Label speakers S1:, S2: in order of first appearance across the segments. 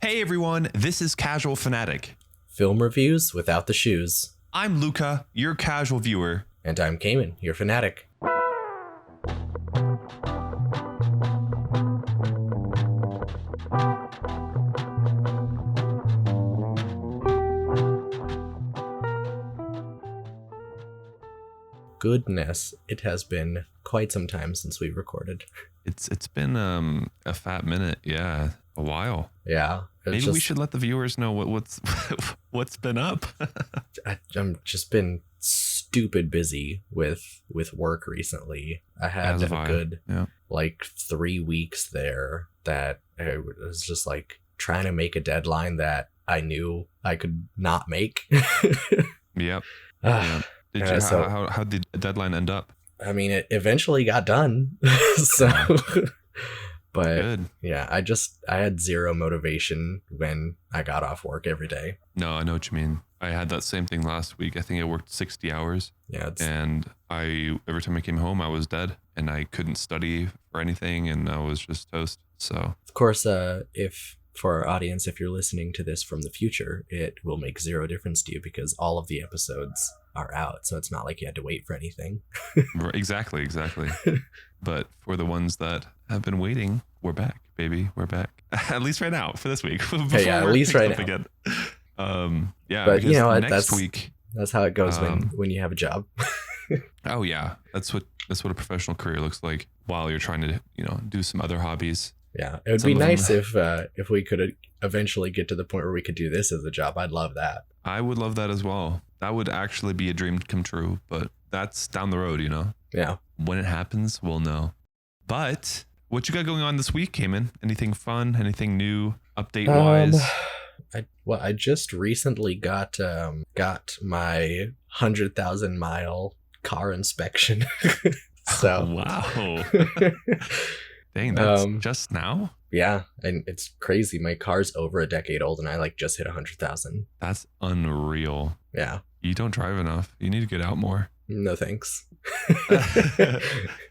S1: Hey everyone, this is Casual Fanatic.
S2: Film reviews without the shoes.
S1: I'm Luca, your casual viewer.
S2: And I'm Cayman, your fanatic. Goodness, it has been quite some time since we recorded.
S1: It's been a fat minute, yeah, a while.
S2: Yeah.
S1: Maybe we should let the viewers know what's been up.
S2: I'm just been stupid busy with work recently. I had a good 3 weeks there that I was just like trying to make a deadline that I knew I could not make.
S1: Yep. Yeah. How did the deadline end up?
S2: I mean, it eventually got done. So, but good. Yeah, I had zero motivation when I got off work every day.
S1: No, I know what you mean. I had that same thing last week. I think I worked 60 hours. Yeah. And every time I came home, I was dead and I couldn't study for anything and I was just toast. So,
S2: of course, for our audience, if you're listening to this from the future, it will make zero difference to you because all of the episodes are out. So it's not like you had to wait for anything.
S1: Exactly. But for the ones that have been waiting, we're back, baby. We're back. At least right now for this week.
S2: Yeah, at least right now.
S1: Again. Yeah,
S2: but you know what?
S1: Next week.
S2: That's how it goes when you have a job.
S1: Oh yeah, that's what a professional career looks like while you're trying to do some other hobbies.
S2: Yeah, it would be nice if we could eventually get to the point where we could do this as a job. I'd love that.
S1: I would love that as well. That would actually be a dream come true, but that's down the road,
S2: Yeah.
S1: When it happens, we'll know. But what you got going on this week, Cayman? Anything fun? Anything new? Update wise?
S2: I just recently got my 100,000 mile car inspection. So
S1: wow. Dang, that's just now?
S2: Yeah, and it's crazy. My car's over a decade old and I just hit 100,000.
S1: That's unreal.
S2: Yeah.
S1: You don't drive enough. You need to get out more.
S2: No thanks.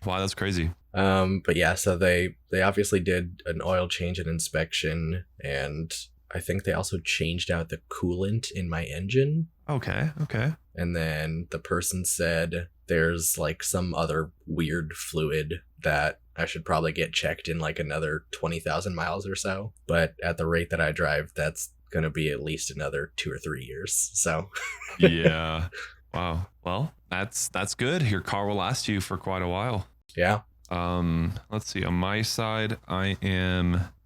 S1: Wow, that's crazy.
S2: But yeah, so they obviously did an oil change and inspection, and I think they also changed out the coolant in my engine.
S1: Okay.
S2: And then the person said there's some other weird fluid that I should probably get checked in another 20,000 miles or so. But at the rate that I drive, that's going to be at least another 2 or 3 years. So
S1: yeah. Wow. Well, that's good. Your car will last you for quite a while.
S2: Yeah.
S1: Let's see. On my side,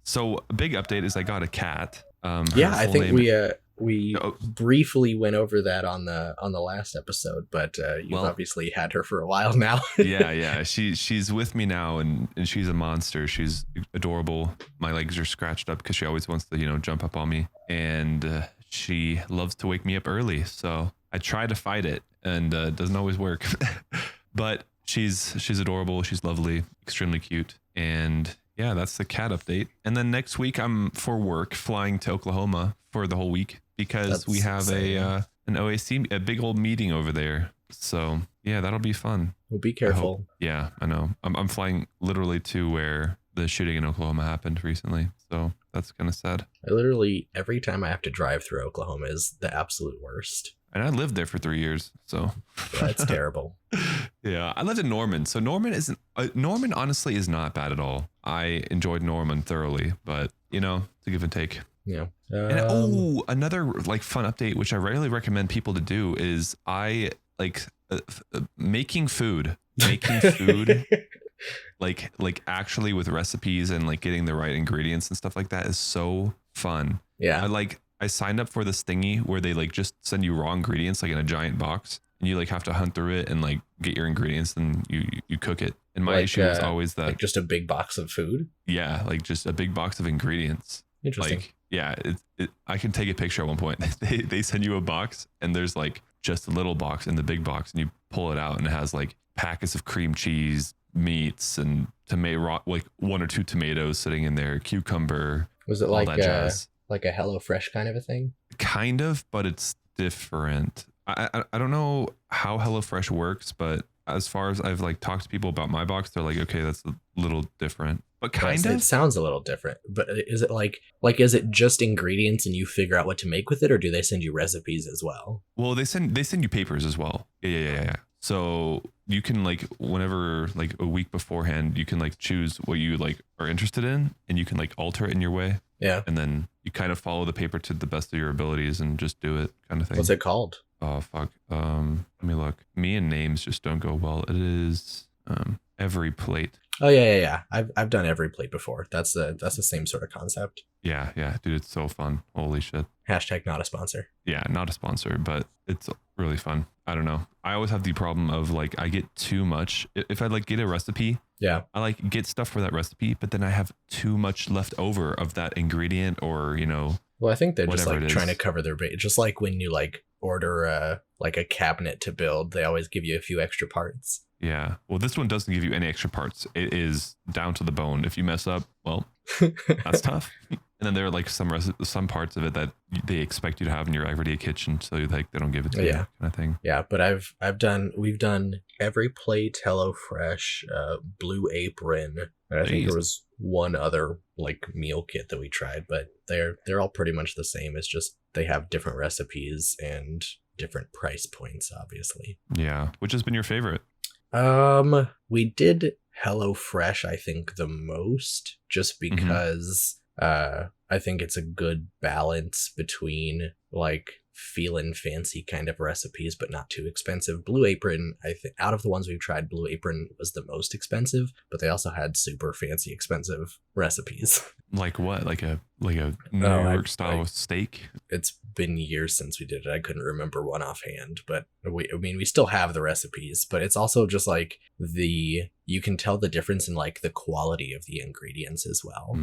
S1: so a big update is I got a cat.
S2: Yeah, I think we briefly went over that on the last episode, but you've obviously had her for a while now.
S1: yeah. She's with me now, and she's a monster. She's adorable. My legs are scratched up because she always wants to jump up on me, and she loves to wake me up early. So I try to fight it, and it doesn't always work. But she's adorable. She's lovely, extremely cute, and yeah, that's the cat update. And then next week I'm for work flying to Oklahoma for the whole week because we have an OAC, a big old meeting over there. So yeah, that'll be fun.
S2: Well, be careful.
S1: Yeah, I know. I'm flying literally to where the shooting in Oklahoma happened recently. So that's kind of sad.
S2: Every time I have to drive through Oklahoma is the absolute worst.
S1: And I lived there for 3 years, so
S2: that's terrible.
S1: Yeah, I lived in Norman, so Norman honestly is not bad at all. I enjoyed Norman thoroughly, but it's a give and take.
S2: Yeah.
S1: And another fun update, which I rarely recommend people to do, is I making food, like actually with recipes and getting the right ingredients and stuff like that is so fun.
S2: Yeah.
S1: I signed up for this thingy where they just send you raw ingredients in a giant box and you have to hunt through it and get your ingredients and you cook it. And my issue was always that
S2: just a big box of food.
S1: Yeah. Just a big box of ingredients.
S2: Interesting.
S1: Yeah, I can take a picture at one point. They send you a box and there's just a little box and the big box and you pull it out and it has packets of cream cheese, meats and tomato, 1 or 2 tomatoes sitting in there, cucumber.
S2: Was it like a HelloFresh kind of a thing?
S1: Kind of, but it's different. I don't know how HelloFresh works, but as far as I've like talked to people about my box, they're like, okay, that's a little different, but
S2: Yes,
S1: kind of.
S2: it sounds a little different. But is it like is it just ingredients and you figure out what to make with it, or do they send you recipes as well?
S1: Well, they send you papers as well. Yeah. So you can like whenever like a week beforehand, you can like choose what you like are interested in, and you can like alter it in your way.
S2: Yeah.
S1: And then you kind of follow the paper to the best of your abilities and just do it, kind of thing.
S2: What's it called?
S1: Oh fuck. Let me look. Me and names just don't go well. It is Every Plate.
S2: Oh yeah. I've done Every Plate before. That's the same sort of concept.
S1: Yeah, dude, it's so fun. Holy shit.
S2: Hashtag not a sponsor.
S1: Yeah, not a sponsor, but it's really fun. I don't know. I always have the problem of like I get too much. If I like get a recipe,
S2: yeah,
S1: I like get stuff for that recipe, but then I have too much left over of that ingredient, or
S2: Well, I think they're just like trying to cover their base. Just like when you like order like a cabinet to build, they always give you a few extra parts.
S1: Yeah. Well, this one doesn't give you any extra parts. It is down to the bone. If you mess up, well, that's tough. And then there are like some parts of it that they expect you to have in your everyday kitchen, so like they don't give it to you, kind of thing.
S2: Yeah, but we've done Every Plate, HelloFresh, Blue Apron, and I think there was one other like meal kit that we tried, but they're all pretty much the same. It's just they have different recipes and different price points, obviously.
S1: Yeah. Which has been your favorite?
S2: We did HelloFresh, I think, the most, just because I think it's a good balance between like feeling fancy kind of recipes but not too expensive. Blue Apron, I think out of the ones we've tried, Blue Apron was the most expensive, but they also had super fancy expensive recipes.
S1: Like what? Like a New York style steak? It's
S2: been years since we did it. I couldn't remember one offhand, but we still have the recipes, but it's also just like you can tell the difference in like the quality of the ingredients as well.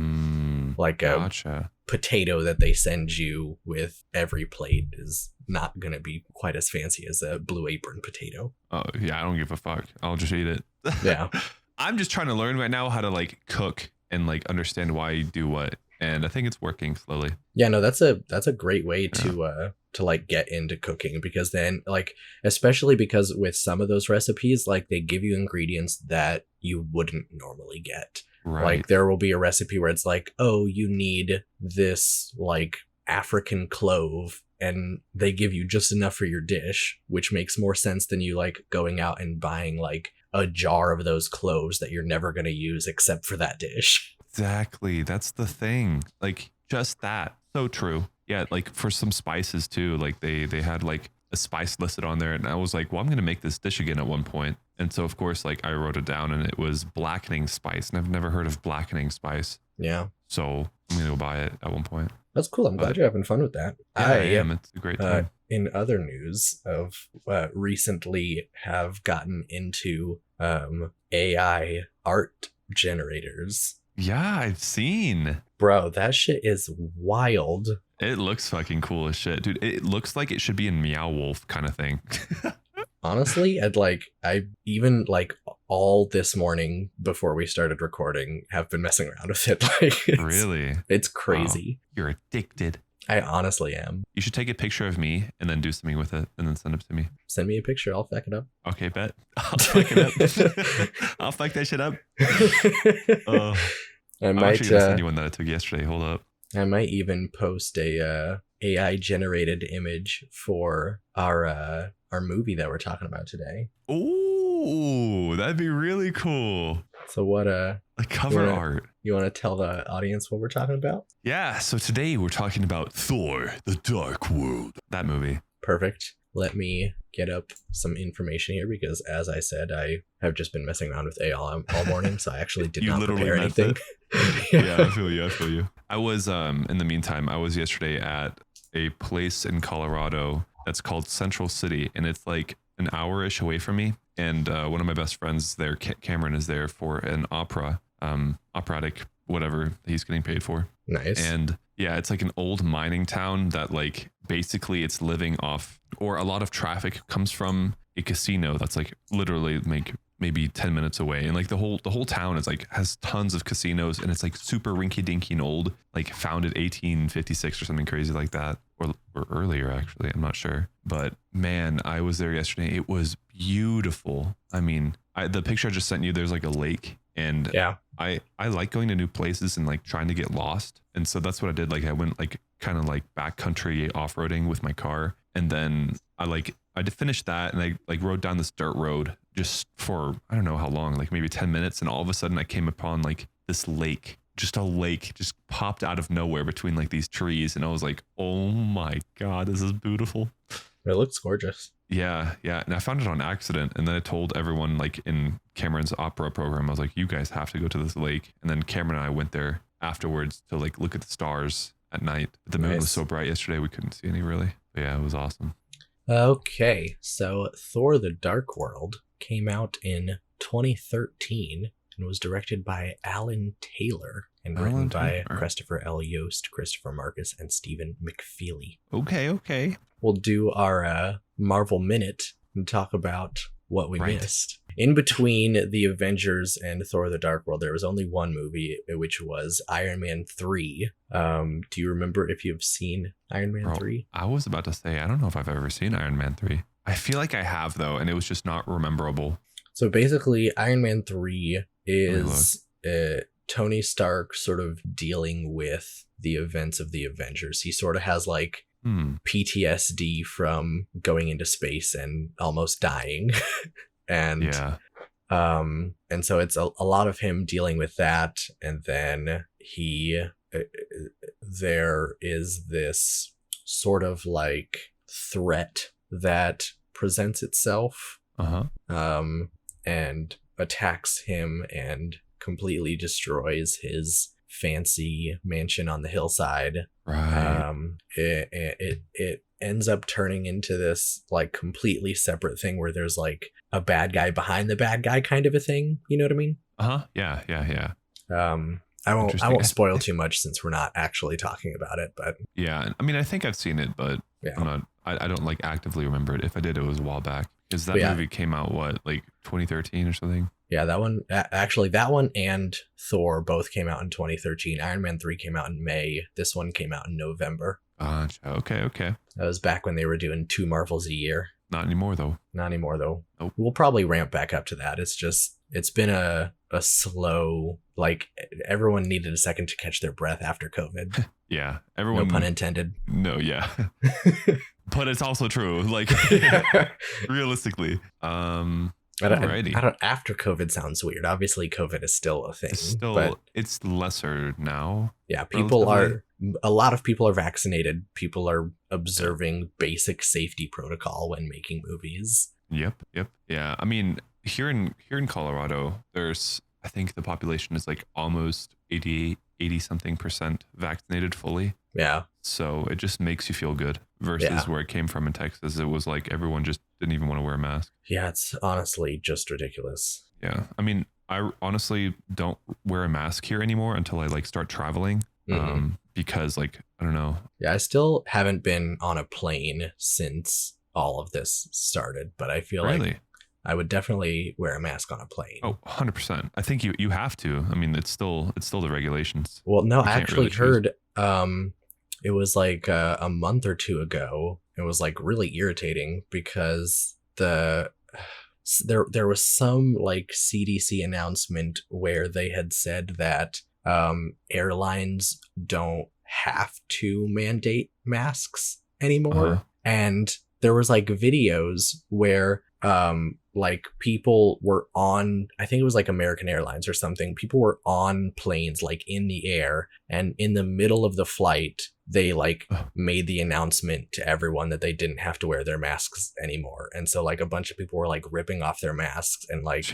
S2: Like a potato that they send you with Every Plate is not going to be quite as fancy as a Blue Apron potato.
S1: Oh yeah, I don't give a fuck. I'll just eat it.
S2: Yeah.
S1: I'm just trying to learn right now how to like cook and like understand why you do what. And I think it's working slowly.
S2: Yeah, no, that's a great way to like get into cooking, because then like, especially because with some of those recipes, like they give you ingredients that you wouldn't normally get. Right. Like there will be a recipe where it's like, oh, you need this like African clove, and they give you just enough for your dish, which makes more sense than you like going out and buying like a jar of those cloves that you're never going to use except for that dish.
S1: Exactly. That's the thing. Like just that. So true. Yeah. Like for some spices too, like they had like a spice listed on there, and I was like, well, I'm going to make this dish again at one point. And so of course, like I wrote it down, and it was blackening spice, and I've never heard of blackening spice.
S2: Yeah.
S1: So I'm going to go buy it at one point.
S2: That's cool. I'm glad you're having fun with that.
S1: Yeah, I am. It's a great time.
S2: In other news of recently have gotten into AI art generators.
S1: Yeah, I've seen.
S2: Bro, that shit is wild.
S1: It looks fucking cool as shit, dude. It looks like it should be in Meow Wolf kind of thing.
S2: Honestly, I even like all this morning before we started recording have been messing around with it. Like,
S1: really?
S2: It's crazy.
S1: Wow. You're addicted.
S2: I honestly am.
S1: You should take a picture of me and then do something with it and then send it to me.
S2: Send me a picture. I'll fuck it up.
S1: Okay, bet. I'll fuck it up. I'll fuck that shit up. I'm actually gonna send you one that I took yesterday. Hold up.
S2: I might even post a AI generated image for our movie that we're talking about today.
S1: Ooh, that'd be really cool.
S2: So what
S1: like cover art.
S2: You want to tell the audience what we're talking about?
S1: Yeah, so today we're talking about Thor, the Dark World. That movie.
S2: Perfect. Let me get up some information here, because as I said, I have just been messing around with AI all morning, so I actually did not prepare anything.
S1: Yeah, I feel you. I was in the meantime, I was yesterday at a place in Colorado that's called Central City, and it's like an hour-ish away from me. And one of my best friends there, Cameron, is there for an operatic, whatever he's getting paid for.
S2: Nice.
S1: And yeah, it's like an old mining town that like basically it's living off, or a lot of traffic comes from a casino that's like literally maybe 10 minutes away. And like the whole town is like has tons of casinos, and it's like super rinky dinky and old, like founded 1856 or something crazy like that, or earlier actually, I'm not sure. But man, I was there yesterday. It was beautiful. I mean, the picture I just sent you, there's like a lake, and
S2: yeah,
S1: I like going to new places and like trying to get lost. And so that's what I did. Like I went like kind of like backcountry off-roading with my car. And then I did finish that, and I like rode down this dirt road just for, I don't know how long, like maybe 10 minutes. And all of a sudden I came upon like this lake, just a lake just popped out of nowhere between like these trees. And I was like, oh my God, this is beautiful.
S2: It looks gorgeous.
S1: Yeah. And I found it on accident. And then I told everyone like in Cameron's opera program, I was like, you guys have to go to this lake. And then Cameron and I went there afterwards to like look at the stars at night. But the moon was so bright yesterday, we couldn't see any really. But yeah, it was awesome.
S2: Okay, so Thor: The Dark World came out in 2013 and was directed by Alan Taylor and written by Christopher L. Yost, Christopher Marcus, and Stephen McFeely.
S1: Okay.
S2: We'll do our Marvel Minute and talk about what we missed. In between the Avengers and Thor: The Dark World, there was only one movie, which was Iron Man 3. Do you remember if you've seen Iron Man 3?
S1: I was about to say, I don't know if I've ever seen Iron Man 3. I feel like I have, though, and it was just not rememberable.
S2: So basically, Iron Man 3 is Tony Stark sort of dealing with the events of the Avengers. He sort of has like PTSD from going into space and almost dying. And so it's a lot of him dealing with that, and then there is this sort of like threat that presents itself and attacks him and completely destroys his fancy mansion on the hillside. It ends up turning into this like completely separate thing where there's like a bad guy behind the bad guy kind of a thing. You know what I mean?
S1: Yeah.
S2: I won't spoil too much since we're not actually talking about it, but
S1: yeah, I mean, I think I've seen it, but I don't like actively remember it. If I did, it was a while back, because that movie came out like 2013 or something. Yeah,
S2: that one actually, that one and Thor both came out in 2013. Iron Man 3 came out in May. This one came out in November.
S1: Okay.
S2: That was back when they were doing 2 Marvels a year.
S1: Not anymore though.
S2: Nope.
S1: We'll
S2: probably ramp back up to that. It's been a slow, like everyone needed a second to catch their breath after COVID.
S1: Yeah, everyone.
S2: No pun intended.
S1: No, yeah. But it's also true. Like realistically.
S2: After COVID sounds weird. Obviously, COVID is still a thing.
S1: It's lesser now.
S2: Yeah, a lot of people are vaccinated. People are observing basic safety protocol when making movies.
S1: Yep. Yeah, I mean, here in Colorado, I think the population is like almost 80 something % vaccinated fully.
S2: Yeah.
S1: So it just makes you feel good versus where it came from in Texas. It was like everyone just didn't even want to wear a mask.
S2: Yeah, it's honestly just ridiculous.
S1: Yeah. I mean, I honestly don't wear a mask here anymore until I like start traveling. Because like, I don't know.
S2: Yeah, I still haven't been on a plane since all of this started, but I feel like I would definitely wear a mask on a plane.
S1: Oh, 100%. I think you have to. I mean, it's still the regulations.
S2: Well, no, I actually heard it was like a month or two ago. It was like really irritating because there was some like CDC announcement where they had said that airlines don't have to mandate masks anymore. And there was like videos where like people were on, I think it was like American Airlines or something. People were on planes like in the air, and in the middle of the flight, they like made the announcement to everyone that they didn't have to wear their masks anymore. And so like a bunch of people were like ripping off their masks, and like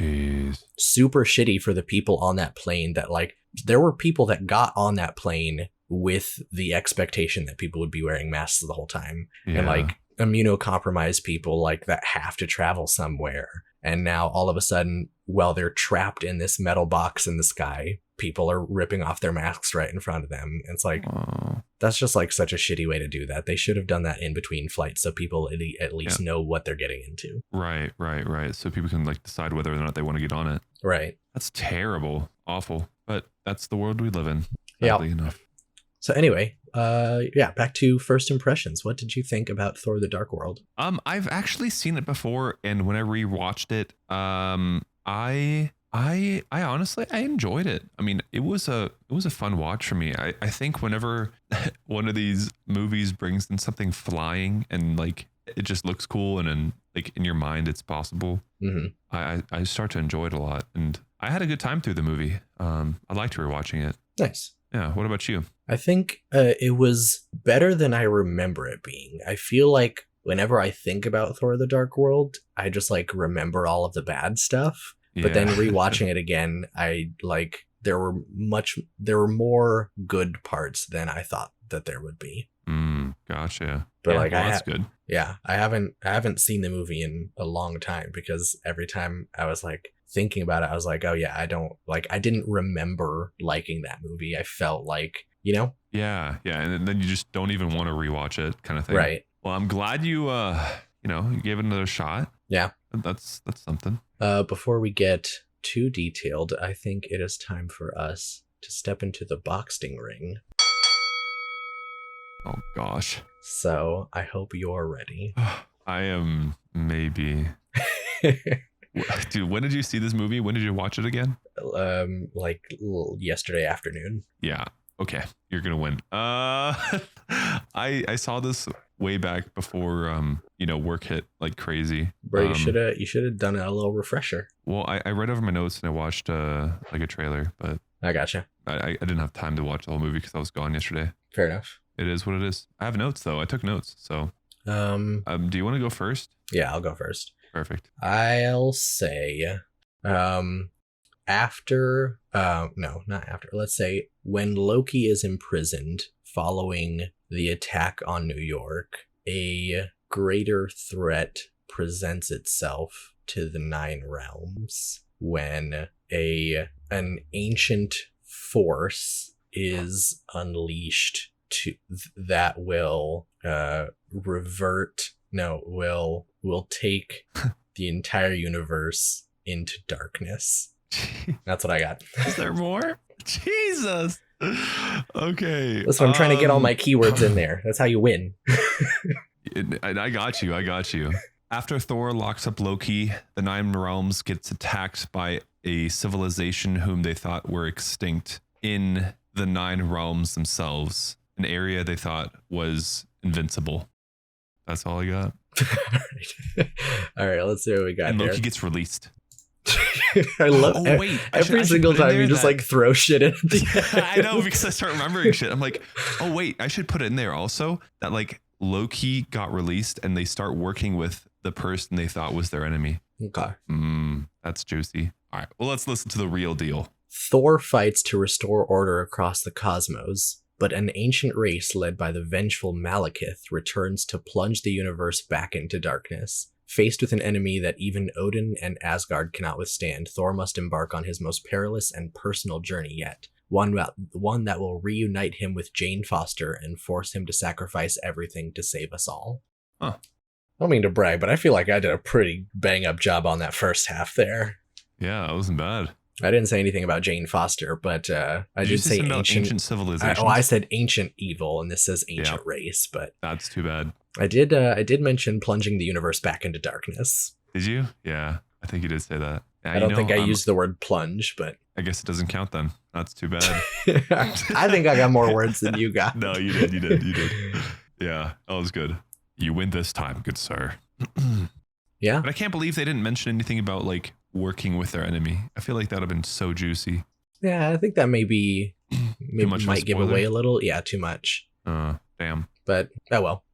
S2: super shitty for the people on that plane that like there were people that got on that plane with the expectation that people would be wearing masks the whole time. And like immunocompromised people like that have to travel somewhere, and now all of a sudden, while they're trapped in this metal box in the sky, people are ripping off their masks right in front of them. It's like that's just like such a shitty way to do that. They should have done that in between flights so people at least know what they're getting into.
S1: Right. So people can like decide whether or not they want to get on it.
S2: Right.
S1: That's terrible, awful, but that's the world we live in. Sadly enough.
S2: So anyway, yeah, back to first impressions. What did you think about Thor: The Dark World?
S1: I've actually seen it before, and when I rewatched it, I honestly I enjoyed it. I mean, it was a fun watch for me. I think whenever one of these movies brings in something flying and like it just looks cool and in like in your mind it's possible, I start to enjoy it a lot, and I had a good time through the movie. I liked rewatching it.
S2: Nice.
S1: Yeah. What about you?
S2: I think it was better than I remember it being. I feel like whenever I think about Thor: The Dark World, I just like remember all of the bad stuff.
S1: Yeah.
S2: But then rewatching it again, I like there were more good parts than I thought that there would be.
S1: Gotcha.
S2: But
S1: yeah,
S2: like
S1: well, that's good.
S2: Yeah, I haven't seen the movie in a long time, because every time I was like thinking about it, I was like, oh yeah, I didn't remember liking that movie. I felt like, you know?
S1: Yeah, and then you just don't even want to rewatch it, kind of thing.
S2: Right.
S1: Well, I'm glad you you gave it another shot.
S2: Yeah.
S1: That's something.
S2: Before we get too detailed, I think it is time for us to step into the boxing ring.
S1: Oh gosh.
S2: So I hope you're ready.
S1: I am, maybe. Dude, when did you see this movie? When did you watch it again?
S2: Like yesterday afternoon.
S1: Yeah. Okay. You're gonna win. I saw this way back before work hit like crazy.
S2: Bro, you should have done a little refresher.
S1: Well, I read over my notes and I watched like a trailer, but
S2: I gotcha.
S1: I didn't have time to watch the whole movie because I was gone yesterday.
S2: Fair enough.
S1: It is what it is. I have notes though. I took notes. So do you want to go first?
S2: Yeah, I'll go first.
S1: Perfect.
S2: I'll say after no, not after. Let's say when Loki is imprisoned following the attack on New York, a greater threat presents itself to the Nine Realms when an ancient force is unleashed that will will take the entire universe into darkness. That's what I got.
S1: Is there more? Jesus. Okay.
S2: Listen, I'm trying to get all my keywords in there. That's how you win.
S1: I got you. After Thor locks up Loki, the Nine Realms gets attacked by a civilization whom they thought were extinct in the Nine Realms themselves, an area they thought was invincible. That's all I got.
S2: All right, let's see what we got.
S1: And Loki
S2: here.
S1: Gets released.
S2: I love every single time you just like throw shit in.
S1: I know, because I start remembering shit. I'm like, oh wait, I should put it in there also that like Loki got released and they start working with the person they thought was their enemy.
S2: Okay.
S1: That's juicy. All right, well, let's listen to the real deal.
S2: Thor fights to restore order across the cosmos, but an ancient race led by the vengeful Malekith returns to plunge the universe back into darkness. Faced with an enemy that even Odin and Asgard cannot withstand, Thor must embark on his most perilous and personal journey yet. One that will reunite him with Jane Foster and force him to sacrifice everything to save us all.
S1: Huh.
S2: I don't mean to brag, but I feel like I did a pretty bang-up job on that first half there.
S1: Yeah, that wasn't bad.
S2: I didn't say anything about Jane Foster, but I did say
S1: ancient civilization.
S2: I said ancient evil, and this says ancient race, but
S1: that's too bad.
S2: I did mention plunging the universe back into darkness.
S1: Did you? Yeah, I think you did say that. Yeah,
S2: I don't think I used the word plunge, but
S1: I guess it doesn't count then. That's too bad.
S2: I think I got more words than you got.
S1: No, you did. Yeah, that was good. You win this time, good sir.
S2: Yeah.
S1: But I can't believe they didn't mention anything about like working with their enemy. I feel like that would have been so juicy.
S2: Yeah, I think that maybe might give away a little. Yeah, too much.
S1: Damn.
S2: But oh well.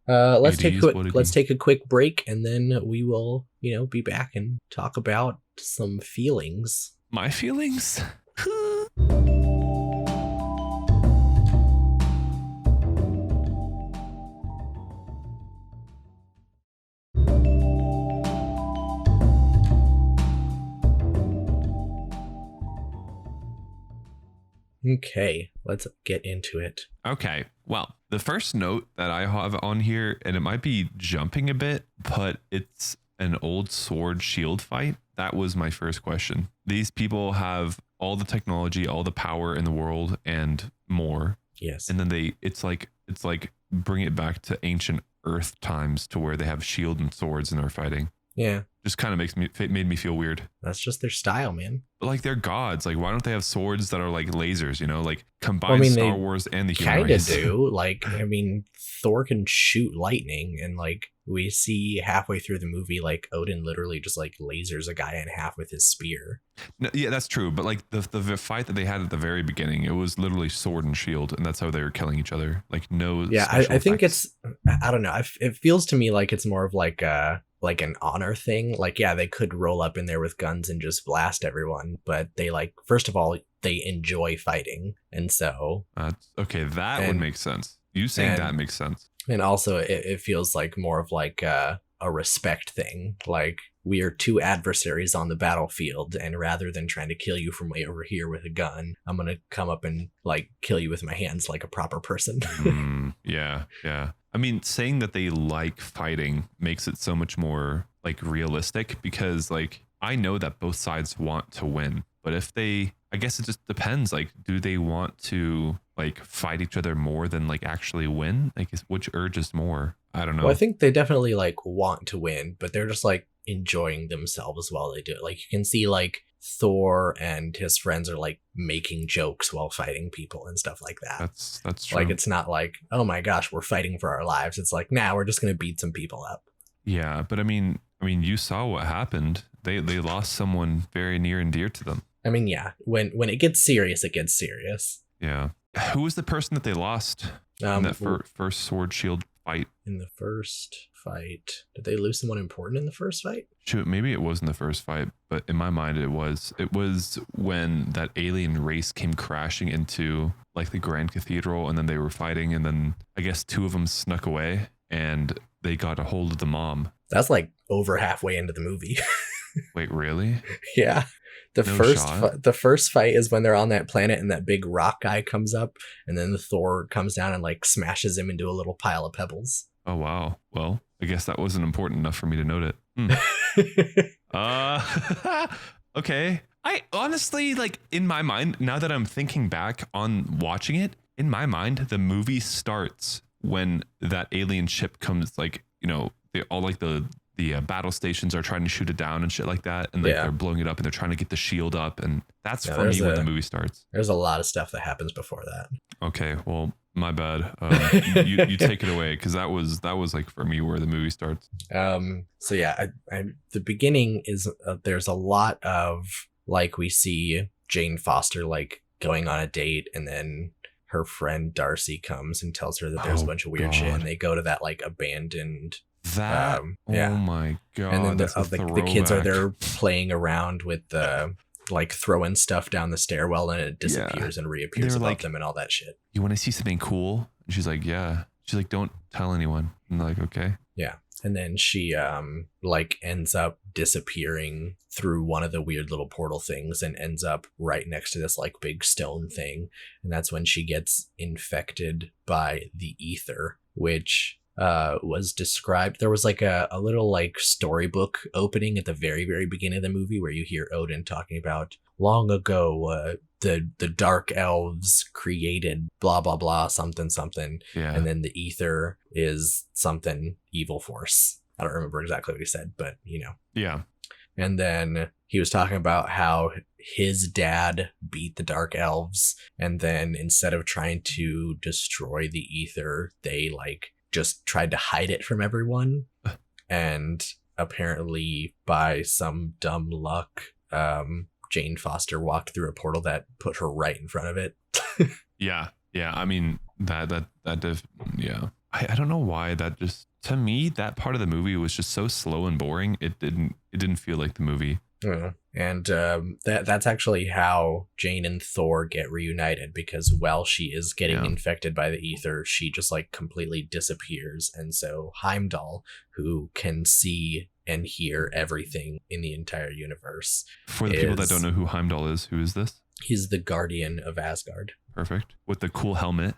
S2: Let's take a quick break, and then we will, be back and talk about some feelings.
S1: My feelings?
S2: Okay, let's get into it.
S1: Okay, well, the first note that I have on here, and it might be jumping a bit, but it's an old sword shield fight. That was my first question. These people have all the technology, all the power in the world, and more.
S2: Yes.
S1: And then it's like bring it back to ancient Earth times to where they have shield and swords and are fighting.
S2: Yeah.
S1: Just kind of made me feel weird.
S2: That's just their style, man.
S1: But like they're gods. Like why don't they have swords that are like lasers? You know, like combine Star Wars and the human race.
S2: Kind of do. Like I mean, Thor can shoot lightning, and like we see halfway through the movie, like Odin literally just like lasers a guy in half with his spear.
S1: No, yeah, that's true. But like the fight that they had at the very beginning, it was literally sword and shield, and that's how they were killing each other. Like no.
S2: Yeah, I think it's. I don't know. It feels to me like it's more of like an honor thing. Like, yeah, they could roll up in there with guns and just blast everyone, but they like, first of all, they enjoy fighting. And so
S1: okay, that would make sense. You saying that makes sense.
S2: And also it feels like more of like a respect thing. Like we are two adversaries on the battlefield, and rather than trying to kill you from way over here with a gun, I'm gonna come up and like kill you with my hands like a proper person.
S1: Yeah. I mean, saying that they like fighting makes it so much more like realistic, because like I know that both sides want to win, but I guess it just depends. Like, do they want to like fight each other more than like actually win? Like, which urges more? I don't know.
S2: Well, I think they definitely like want to win, but they're just like enjoying themselves while they do it. Like you can see like Thor and his friends are like making jokes while fighting people and stuff like that.
S1: That's true.
S2: Like it's not like, oh my gosh, we're fighting for our lives. It's like, nah, we're just gonna beat some people up.
S1: Yeah, but I mean, you saw what happened. They lost someone very near and dear to them.
S2: I mean, yeah, when it gets serious, it gets serious.
S1: Yeah. Who was the person that they lost in that first sword shield fight?
S2: In the first fight, did they lose someone important in the first fight?
S1: Shoot, maybe it wasn't the first fight, but in my mind it was when that alien race came crashing into like the Grand Cathedral, and then they were fighting, and then I guess two of them snuck away and they got a hold of the mom.
S2: That's like over halfway into the movie.
S1: Wait, really?
S2: Yeah. The first fight is when they're on that planet and that big rock guy comes up, and then the Thor comes down and like smashes him into a little pile of pebbles.
S1: Oh wow. Well, I guess that wasn't important enough for me to note it. Okay. I honestly, like, in my mind, now that I'm thinking back on watching it, in my mind, the movie starts when that alien ship comes, like, you know, they all like the battle stations are trying to shoot it down and shit like that, and like they're blowing it up and they're trying to get the shield up, and that's for me when the movie starts.
S2: There's a lot of stuff that happens before that.
S1: Okay, well, my bad. You take it away, because that was like for me where the movie starts.
S2: So yeah, the beginning is there's a lot of like we see Jane Foster like going on a date, and then her friend Darcy comes and tells her that there's a bunch of weird shit, and they go to that like abandoned.
S1: Oh my god!
S2: And then the kids are there playing around with the like throwing stuff down the stairwell, and it disappears and reappears above them and all that shit.
S1: You want to see something cool? And she's like, yeah. She's like, don't tell anyone. And I'm like, okay.
S2: Yeah. And then she like ends up disappearing through one of the weird little portal things and ends up right next to this like big stone thing. And that's when she gets infected by the ether, which was described. There was like a little like storybook opening at the very, very beginning of the movie where you hear Odin talking about long ago, the dark elves created blah, blah, blah, something.
S1: Yeah.
S2: And then the ether is something evil force. I don't remember exactly what he said, but you know.
S1: Yeah.
S2: And then he was talking about how his dad beat the dark elves. And then instead of trying to destroy the ether, they like just tried to hide it from everyone. And apparently by some dumb luck, Jane Foster walked through a portal that put her right in front of it.
S1: Yeah. I mean, that yeah. I don't know why that just, to me, that part of the movie was just so slow and boring. It didn't feel like the movie.
S2: Yeah. And that's actually how Jane and Thor get reunited, because while she is getting infected by the ether, she just like completely disappears. And so Heimdall, who can see and hear everything in the entire universe.
S1: For the people that don't know who Heimdall is, who is this?
S2: He's the guardian of Asgard.
S1: Perfect. With the cool helmet.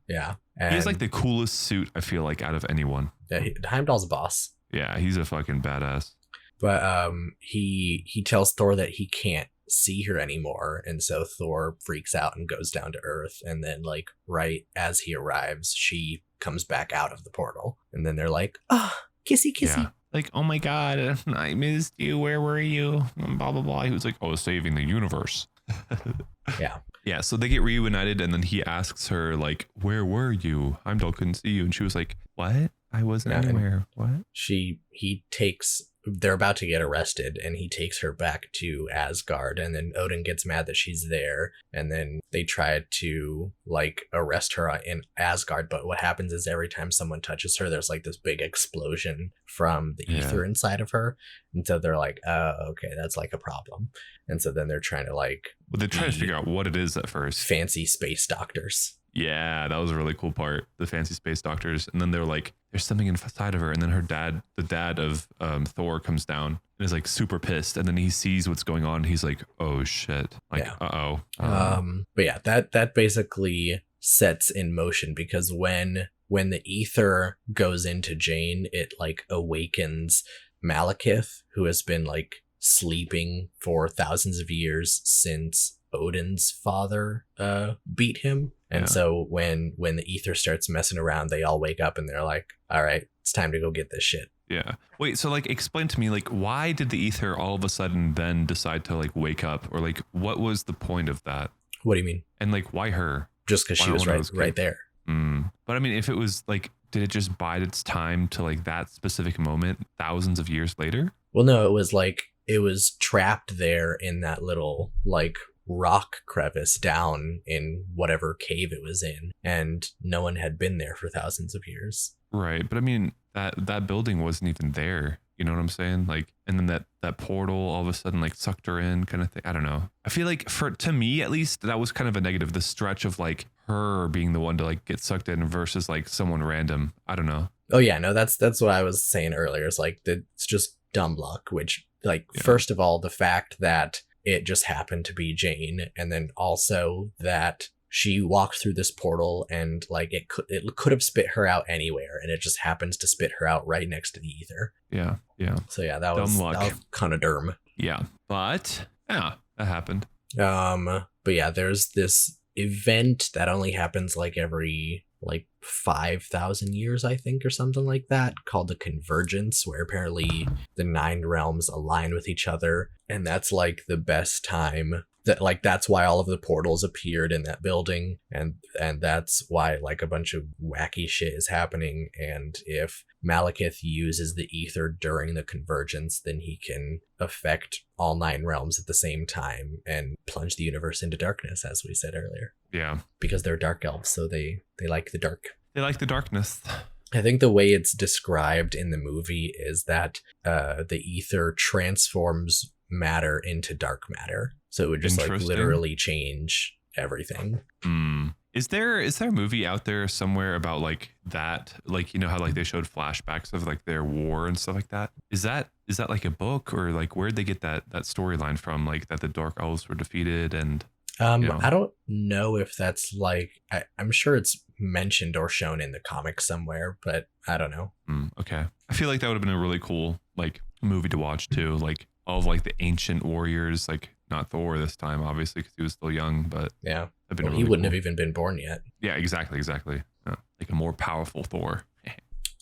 S2: Yeah.
S1: He has like the coolest suit, I feel like, out of anyone.
S2: Yeah, Heimdall's a boss.
S1: Yeah, he's a fucking badass.
S2: But he tells Thor that he can't see her anymore. And so Thor freaks out and goes down to Earth. And then, like, right as he arrives, she comes back out of the portal. And then they're like, oh, kissy, kissy.
S1: Yeah. Like, oh my God, I missed you. Where were you? Blah, blah, blah. He was like, oh, saving the universe.
S2: Yeah.
S1: Yeah. So they get reunited, and then he asks her, like, where were you? Heimdall couldn't see you. And she was like, what? I wasn't anywhere. What?
S2: They're about to get arrested, and he takes her back to Asgard, and then Odin gets mad that she's there, and then they try to, like, arrest her in Asgard, but what happens is every time someone touches her, there's, like, this big explosion from the ether inside of her, and so they're like, oh, okay, that's, like, a problem, and so then they're trying to, like...
S1: Well, they try to figure out what it is at first.
S2: Fancy space doctors.
S1: Yeah, that was a really cool part. The fancy space doctors. And then they're like, there's something inside of her. And then her dad, the dad of Thor, comes down and is like super pissed. And then he sees what's going on. He's like, oh shit. Like, uh-oh.
S2: But yeah, that basically sets in motion, because when the ether goes into Jane, it like awakens Malekith, who has been like sleeping for thousands of years since Odin's father beat him. And so when the ether starts messing around, they all wake up and they're like, all right, it's time to go get this shit.
S1: Yeah. Wait, so like explain to me, like, why did the ether all of a sudden then decide to like wake up, or like what was the point of that?
S2: What do you mean?
S1: And like, why her?
S2: Just because she was right there.
S1: But I mean, if it was like, did it just bide its time to like that specific moment thousands of years later?
S2: Well, no, it was trapped there in that little like rock crevice down in whatever cave it was in, and no one had been there for thousands of years.
S1: Right. But I mean, that building wasn't even there. You know what I'm saying? Like, and then that portal all of a sudden like sucked her in, kind of thing. I don't know. I feel like to me, at least, that was kind of a negative. The stretch of like her being the one to like get sucked in versus like someone random. I don't know.
S2: Oh yeah, no, that's what I was saying earlier. It's like, it's just dumb luck, which like, first of all, the fact that it just happened to be Jane, and then also that she walked through this portal and like it could have spit her out anywhere, and it just happens to spit her out right next to the ether.
S1: Yeah.
S2: So yeah, that was kind of derm.
S1: Yeah, but yeah, that happened.
S2: But yeah, there's this event that only happens like every like 5,000 years, I think, or something like that, called the Convergence, where apparently the 9 realms align with each other, and that's like the best time that like that's why all of the portals appeared in that building, and that's why like a bunch of wacky shit is happening. And if Malekith uses the ether during the Convergence, then he can affect all 9 realms at the same time and plunge the universe into darkness, as we said earlier.
S1: Yeah,
S2: because they're dark elves, so they like the dark.
S1: They like the darkness.
S2: I think the way it's described in the movie is that the ether transforms matter into dark matter. So it would just like literally change everything.
S1: Is there a movie out there somewhere about like that? Like, you know how like they showed flashbacks of like their war and stuff like that? Is that like a book, or like where'd they get that storyline from? Like that the Dark Elves were defeated and...
S2: I don't know if that's like, I'm sure it's mentioned or shown in the comics somewhere, but I don't know.
S1: Okay. I feel like that would have been a really cool like movie to watch too. Like all of like the ancient warriors, like not Thor this time, obviously, because he was still young, but
S2: yeah, he wouldn't have even been born yet.
S1: Yeah, exactly. Like a more powerful Thor.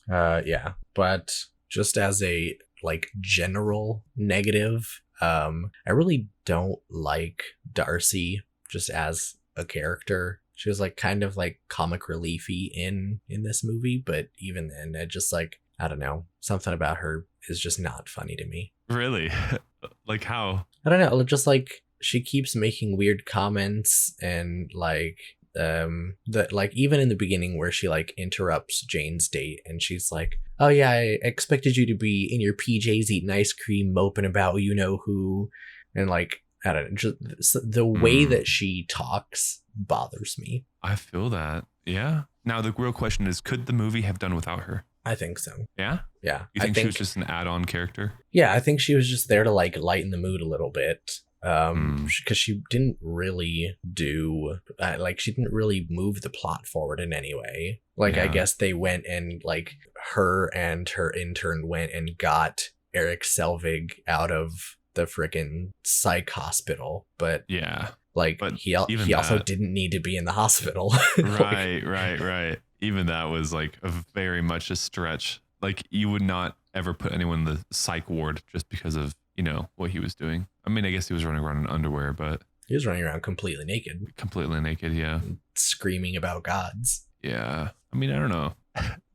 S2: Yeah, but just as a like general negative, I really don't like Darcy just as a character. She was like kind of like comic reliefy in this movie, but even then, it just like, I don't know, something about her is just not funny to me.
S1: Really? Like how?
S2: I don't know, just like she keeps making weird comments, and like that like even in the beginning where she like interrupts Jane's date and she's like, oh yeah, I expected you to be in your PJs eating ice cream moping about you know who, and like I don't know, just the way that she talks bothers me.
S1: I feel that. Yeah. Now the real question is, could the movie have done without her?
S2: I think so.
S1: Yeah?
S2: Yeah.
S1: You think she was just an add-on character?
S2: Yeah, I think she was just there to like lighten the mood a little bit. Because she didn't really do she didn't really move the plot forward in any way. Like, I guess they went and her and her intern went and got Eric Selvig out of the freaking psych hospital, but
S1: yeah,
S2: like
S1: but
S2: he also didn't need to be in the hospital.
S1: Right. Even that was like a very much a stretch. Like you would not ever put anyone in the psych ward just because of, you know, what he was doing. I mean, I guess he was running around in underwear, but
S2: he was running around completely naked.
S1: Completely naked, yeah.
S2: Screaming about gods.
S1: Yeah. I mean, I don't know.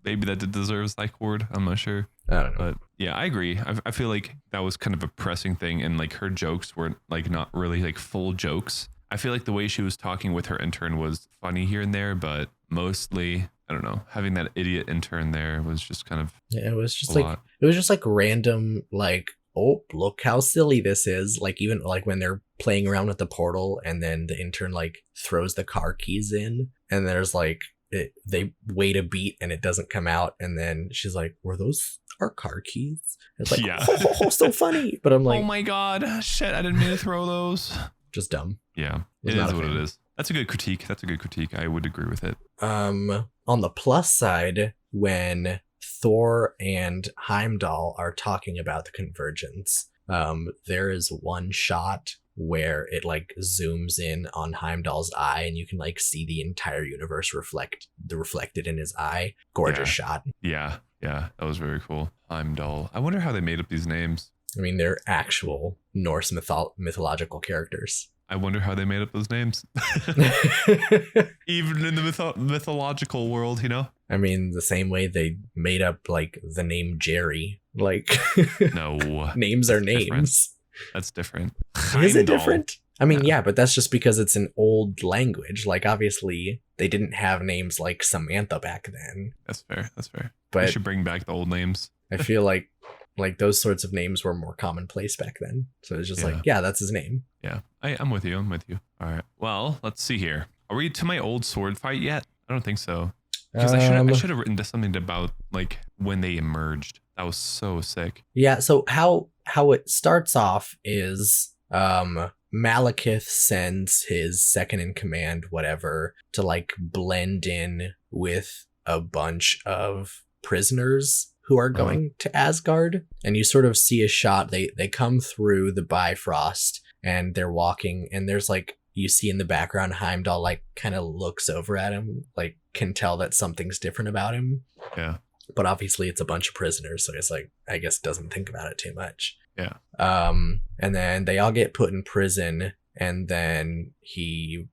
S1: Maybe that did deserve a psych ward. I'm not sure.
S2: I don't know.
S1: But yeah, I agree. I feel like that was kind of a pressing thing. And like her jokes were like not really like full jokes. I feel like the way she was talking with her intern was funny here and there, but mostly, I don't know, having that idiot intern there was just kind of
S2: it was just like random, like, oh, look how silly this is. Like even like when they're playing around with the portal and then the intern like throws the car keys in and there's like they wait a beat and it doesn't come out and then she's like, were those our car keys? And it's like,
S1: yeah.
S2: oh, so funny. But I'm like,
S1: oh my god, shit, I didn't mean to throw those.
S2: Just dumb.
S1: Yeah, it is what it is. That's a good critique. I would agree with it.
S2: On the plus side, when Thor and Heimdall are talking about the convergence, there is one shot where it like zooms in on Heimdall's eye and you can like see the entire universe reflected in his eye. Gorgeous shot.
S1: Yeah, that was very cool. Heimdall. I wonder how they made up these names.
S2: I mean, they're actual Norse mythological characters.
S1: I wonder how they made up those names. Even in the mythological world, you know?
S2: I mean, the same way they made up like the name Jerry. Like,
S1: no.
S2: Names are names.
S1: Different. That's different.
S2: Is it different? I mean, yeah, but that's just because it's an old language. Like, obviously, they didn't have names like Samantha back then.
S1: That's fair.
S2: But
S1: we should bring back the old names.
S2: I feel like those sorts of names were more commonplace back then. So it's just like, yeah, that's his name.
S1: Yeah, I'm with you. All right. Well, let's see here. Are we to my old sword fight yet? I don't think so. Because I should have written something about like when they emerged. That was so sick.
S2: Yeah. So how it starts off is Malekith sends his second in command, whatever, to like blend in with a bunch of prisoners who are going to Asgard. And you sort of see a shot. They come through the Bifrost and they're walking and there's like, you see in the background, Heimdall like kind of looks over at him, like can tell that something's different about him.
S1: Yeah.
S2: But obviously it's a bunch of prisoners. So it's like, I guess doesn't think about it too much.
S1: Yeah.
S2: And then they all get put in prison and then the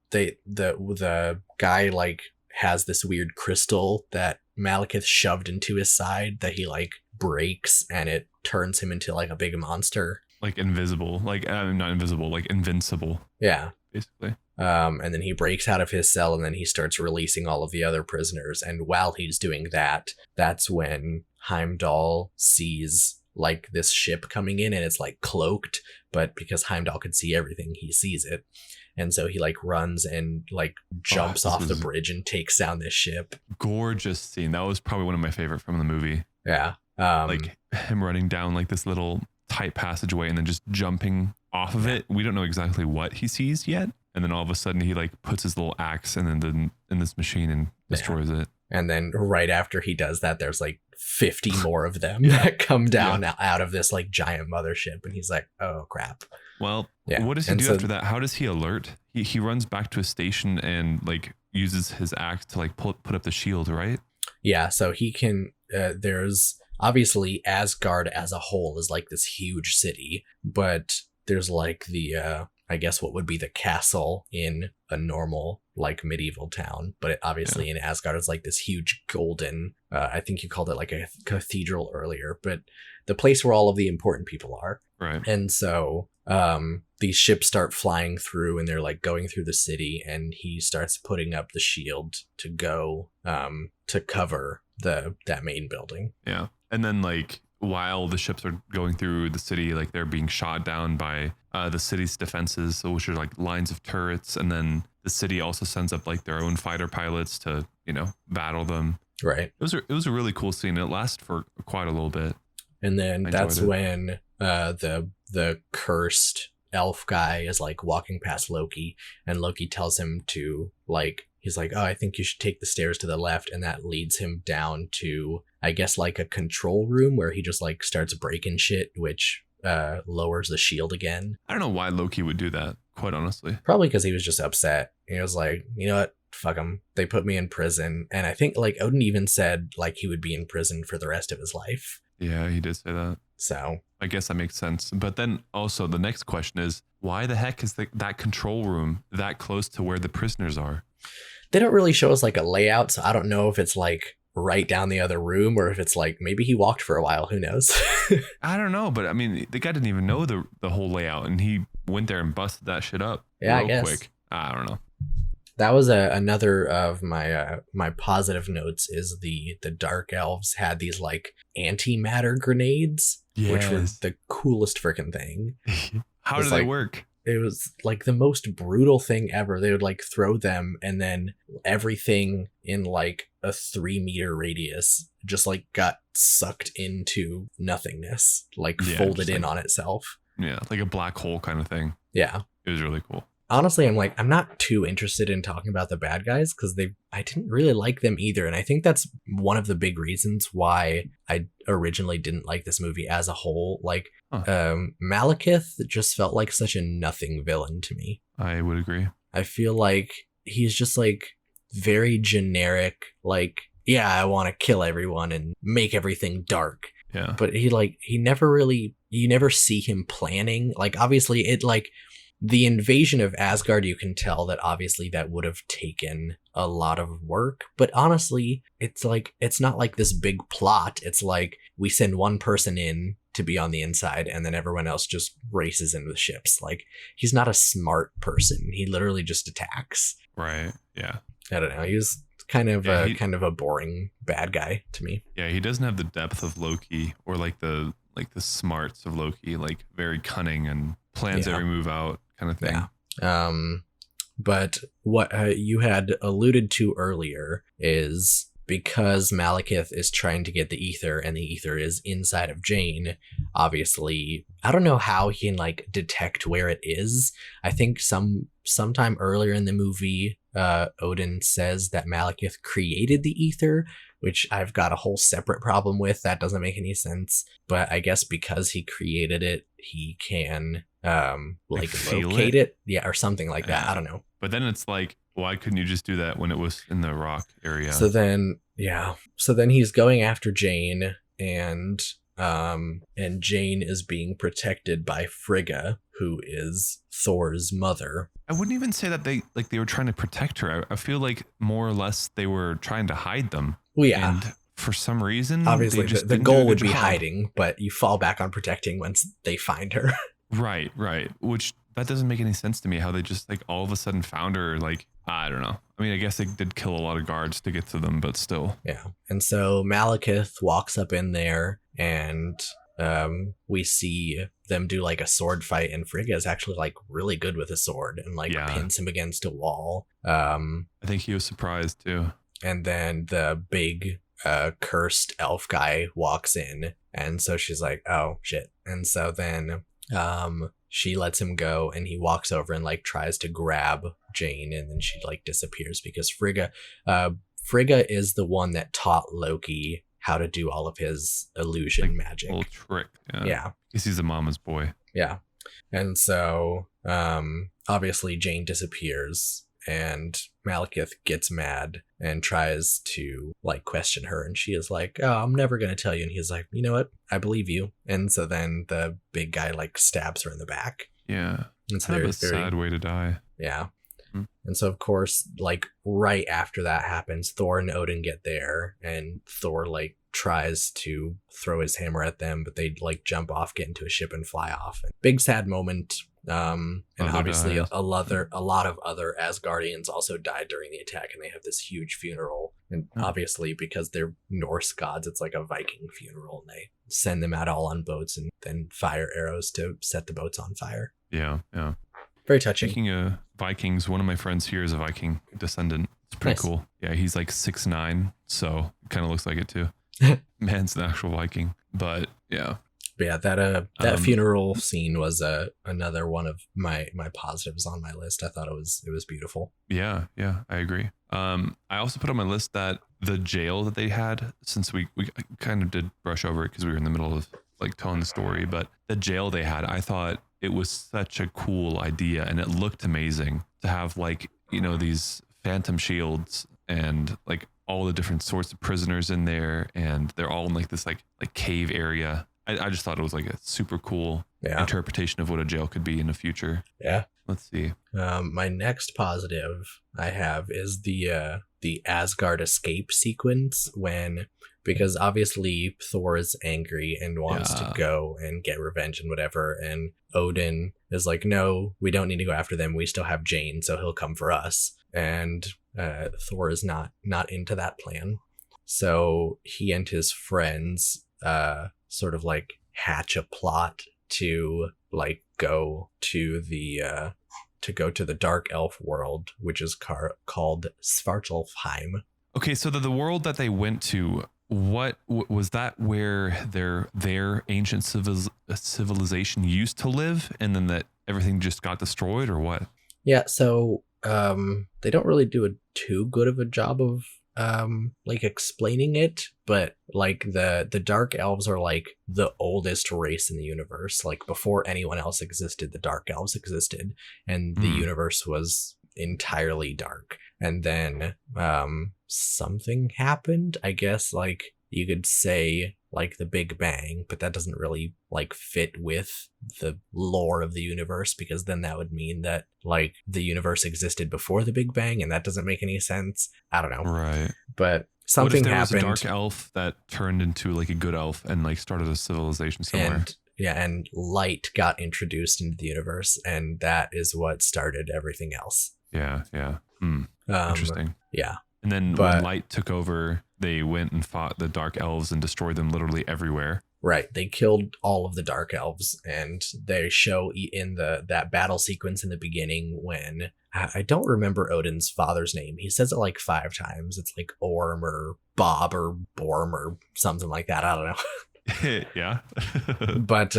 S2: guy like has this weird crystal that Malekith shoved into his side that he like breaks and it turns him into like a big monster.
S1: Like invisible, like not invisible, like invincible.
S2: Yeah.
S1: Basically.
S2: And then he breaks out of his cell and then he starts releasing all of the other prisoners. And while he's doing that, that's when Heimdall sees like this ship coming in and it's like cloaked, but because Heimdall can see everything, he sees it. And so he like runs and like jumps off the bridge and takes down this ship. Gorgeous
S1: scene. That was probably one of my favorite from the movie.
S2: Yeah.
S1: Like him running down like this little tight passageway and then just jumping off of it. We don't know exactly what he sees yet. And then all of a sudden he like puts his little axe and then in this machine and destroys it.
S2: And then right after he does that, there's like 50 more of them that come down out of this like giant mothership. And he's like, oh crap.
S1: Well, what does he do after that? How does he alert? He runs back to a station and like uses his axe to like put up the shield, right?
S2: Yeah. So he can, there's obviously Asgard as a whole is like this huge city, but there's like the, I guess what would be the castle in a normal like medieval town, but obviously in Asgard it's like this huge golden, I think you called it like a cathedral earlier, but the place where all of the important people are.
S1: Right.
S2: And so these ships start flying through and they're like going through the city and he starts putting up the shield to go to cover that main building.
S1: Yeah. And then like while the ships are going through the city, like they're being shot down by the city's defenses, so which are like lines of turrets, and then the city also sends up like their own fighter pilots to, you know, battle them.
S2: Right.
S1: It was a really cool scene. It lasted for quite a little bit.
S2: And then that's when the cursed elf guy is like walking past Loki, and Loki tells him to like, he's like, oh, I think you should take the stairs to the left, and that leads him down to, I guess, like a control room where he just like starts breaking shit, which lowers the shield again.
S1: I don't know why Loki would do that, quite honestly.
S2: Probably because he was just upset. He was like, you know what? Fuck him. They put me in prison. And I think like Odin even said like he would be in prison for the rest of his life.
S1: Yeah, he did say that.
S2: So
S1: I guess that makes sense. But then also the next question is, why the heck is that control room that close to where the prisoners are?
S2: They don't really show us like a layout, so I don't know if it's like right down the other room or if it's like maybe he walked for a while. Who knows?
S1: I don't know, but I mean, the guy didn't even know the whole layout, and he went there and busted that shit up real quick. I don't know.
S2: That was another of my my positive notes is the Dark Elves had these like antimatter grenades, which were the coolest freaking thing.
S1: How do they work?
S2: It was like the most brutal thing ever. They would like throw them and then everything in like a 3-meter radius just like got sucked into nothingness, like folded in on itself.
S1: Yeah, like a black hole kind of thing.
S2: Yeah.
S1: It was really cool.
S2: Honestly, I'm not too interested in talking about the bad guys because I didn't really like them either. And I think that's one of the big reasons why I originally didn't like this movie as a whole. Like, Malekith just felt like such a nothing villain to me.
S1: I would agree.
S2: I feel like he's just like very generic, like, yeah, I want to kill everyone and make everything dark.
S1: Yeah.
S2: But you never see him planning. Like, obviously it like, the invasion of Asgard, you can tell that obviously that would have taken a lot of work. But honestly, it's like, it's not like this big plot. It's like we send one person in to be on the inside and then everyone else just races in with ships. Like, he's not a smart person. He literally just attacks.
S1: Right. Yeah.
S2: I don't know. He was kind of a boring bad guy to me.
S1: Yeah. He doesn't have the depth of Loki or like the smarts of Loki, like very cunning and plans every move out kind of thing.
S2: Yeah. But what you had alluded to earlier is because Malekith is trying to get the ether and the ether is inside of Jane, obviously, I don't know how he can like detect where it is. I think sometime earlier in the movie, Odin says that Malekith created the ether, which I've got a whole separate problem with. That doesn't make any sense. But I guess because he created it, he can locate it. Yeah, or something like that. I don't know.
S1: But then it's like, why couldn't you just do that when it was in the rock area?
S2: So then he's going after Jane, and Jane is being protected by Frigga, who is Thor's mother.
S1: I wouldn't even say that they were trying to protect her. I feel like more or less they were trying to hide them.
S2: Well, yeah.
S1: And for some reason,
S2: obviously the goal would be hiding, but you fall back on protecting once they find her.
S1: Right. Which that doesn't make any sense to me. How they just like all of a sudden found her. Like, I don't know. I mean, I guess they did kill a lot of guards to get to them, but still.
S2: Yeah. And so Malekith walks up in there, and we see them do like a sword fight, and Frigga is actually like really good with a sword and like pins him against a wall. I
S1: think he was surprised too.
S2: And then the big cursed elf guy walks in, and so she's like, oh shit. And so then she lets him go, and he walks over and like tries to grab Jane, and then she like disappears because Frigga is the one that taught Loki how to do all of his illusion magic.
S1: Little trick.
S2: Yeah.
S1: Because he's a mama's boy.
S2: Yeah. And so obviously Jane disappears, and Malekith gets mad and tries to like question her, and she is like, oh, I'm never going to tell you. And he's like, you know what? I believe you. And so then the big guy like stabs her in the back.
S1: Yeah.
S2: It's
S1: kind of a sad way to die.
S2: Yeah. And so, of course, like right after that happens, Thor and Odin get there, and Thor like tries to throw his hammer at them, but they like jump off, get into a ship, and fly off. And big sad moment. And obviously a lot of other Asgardians also died during the attack, and they have this huge funeral. And obviously, because they're Norse gods, it's like a Viking funeral, and they send them out all on boats and then fire arrows to set the boats on fire.
S1: Yeah.
S2: Very touching.
S1: Speaking of Vikings, one of my friends here is a Viking descendant. It's pretty cool. Yeah, he's like 6'9", so kind of looks like it too. Man's an actual Viking, but yeah.
S2: But yeah, that funeral scene was another one of my positives on my list. I thought it was beautiful.
S1: Yeah, I agree. I also put on my list that the jail that they had, since we kind of did brush over it because we were in the middle of like telling the story, but the jail they had, I thought it was such a cool idea, and it looked amazing to have like, you know, these phantom shields and like all the different sorts of prisoners in there, and they're all in like this like cave area. I just thought it was like a super cool interpretation of what a jail could be in the future.
S2: Yeah.
S1: Let's see.
S2: My next positive I have is the Asgard escape sequence because obviously Thor is angry and wants to go and get revenge and whatever, and Odin is like, no, we don't need to go after them. We still have Jane, so he'll come for us. And Thor is not into that plan. So he and his friends sort of like hatch a plot to like go to the dark elf world, which is called Svartalfheim.
S1: Okay, so the world that they went to, what was that where their ancient civilization used to live, and then that everything just got destroyed, or what?
S2: Yeah, so they don't really do too good of a job of like explaining it, but like the dark elves are like the oldest race in the universe. Like before anyone else existed, the dark elves existed, and the universe was entirely dark. And then something happened, I guess, like you could say like the Big Bang, but that doesn't really like fit with the lore of the universe, because then that would mean that like the universe existed before the Big Bang, and that doesn't make any sense. I don't know.
S1: Right.
S2: But something happened.
S1: Was a dark elf that turned into like a good elf and like started a civilization somewhere.
S2: And light got introduced into the universe, and that is what started everything else.
S1: Yeah. Interesting.
S2: Yeah.
S1: And then when light took over, they went and fought the dark elves and destroyed them literally everywhere.
S2: Right. They killed all of the dark elves, and they show in that battle sequence in the beginning when I don't remember Odin's father's name. He says it like 5 times. It's like Orm or Bob or Borm or something like that. I don't know.
S1: Yeah.
S2: But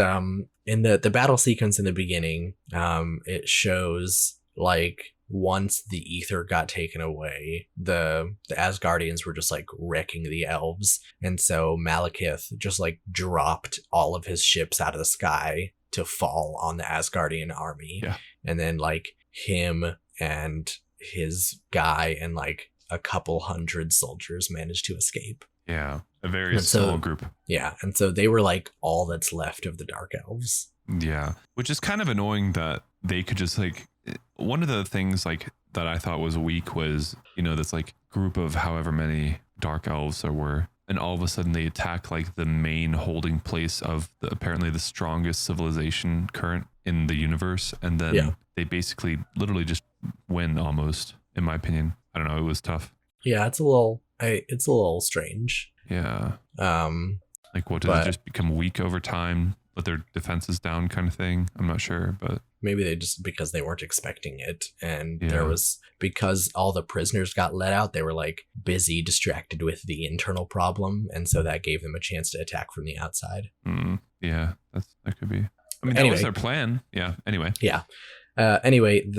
S2: in the battle sequence in the beginning, it shows like once the ether got taken away, the Asgardians were just like wrecking the elves. And so Malekith just like dropped all of his ships out of the sky to fall on the Asgardian army.
S1: Yeah.
S2: And then like him and his guy and like a couple hundred soldiers managed to escape.
S1: Yeah. A very small group.
S2: Yeah. And so they were like all that's left of the dark elves.
S1: Yeah. Which is kind of annoying that they could just like, one of the things like that I thought was weak was, you know, this like group of however many dark elves there were, and all of a sudden they attack like the main holding place of apparently the strongest civilization current in the universe, and then they basically literally just win almost, in my opinion. I don't know, it was tough.
S2: Yeah, it's a little strange.
S1: Yeah. Like what, did it just become weak over time, but their defenses down kind of thing? I'm not sure, but
S2: maybe they just, because they weren't expecting it, and there was, because all the prisoners got let out, they were like busy, distracted with the internal problem, and so that gave them a chance to attack from the outside.
S1: Yeah, that could be. I mean, that was their plan. Yeah. Anyway.
S2: Yeah.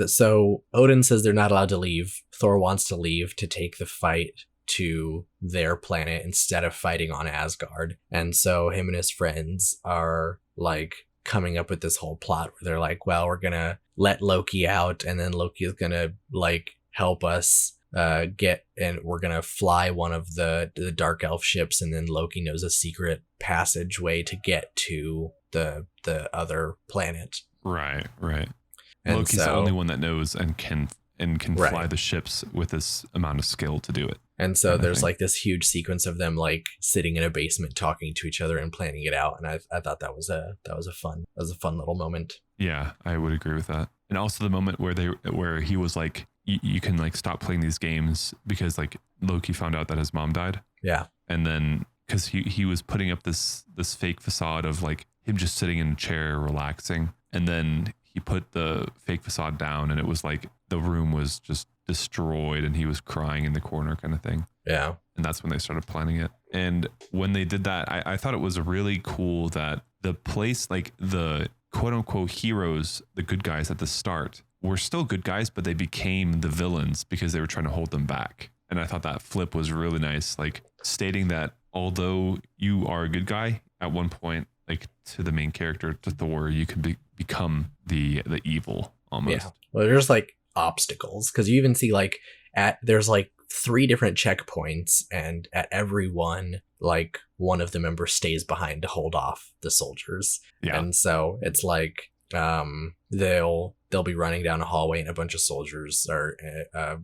S2: So Odin says they're not allowed to leave. Thor wants to leave to take the fight to their planet instead of fighting on Asgard. And so him and his friends are like coming up with this whole plot where they're like, well, we're gonna let Loki out, and then Loki is gonna like help us and we're gonna fly one of the dark elf ships, and then Loki knows a secret passageway to get to the other planet.
S1: Right. And Loki's the only one that knows and can fly the ships with this amount of skill to do it.
S2: And so there's like this huge sequence of them like sitting in a basement talking to each other and planning it out, and I thought that was a fun little moment.
S1: Yeah, I would agree with that. And also the moment where he was like, you can like stop playing these games because like Loki found out that his mom died.
S2: Yeah.
S1: And then because he was putting up this fake facade of like him just sitting in a chair relaxing, and then he put the fake facade down, and it was like the room was just destroyed and he was crying in the corner kind of thing.
S2: Yeah.
S1: And that's when they started planning it. And when they did that, I thought it was really cool that the place, like the quote unquote heroes, the good guys at the start, were still good guys, but they became the villains because they were trying to hold them back. And I thought that flip was really nice, like stating that although you are a good guy, at one point like to the main character, to Thor, you can become the evil almost.
S2: Yeah. Well, there's like obstacles because you even see like there's like 3 different checkpoints, and at every one, like one of the members stays behind to hold off the soldiers. Yeah. And so it's like they'll be running down a hallway and a bunch of soldiers are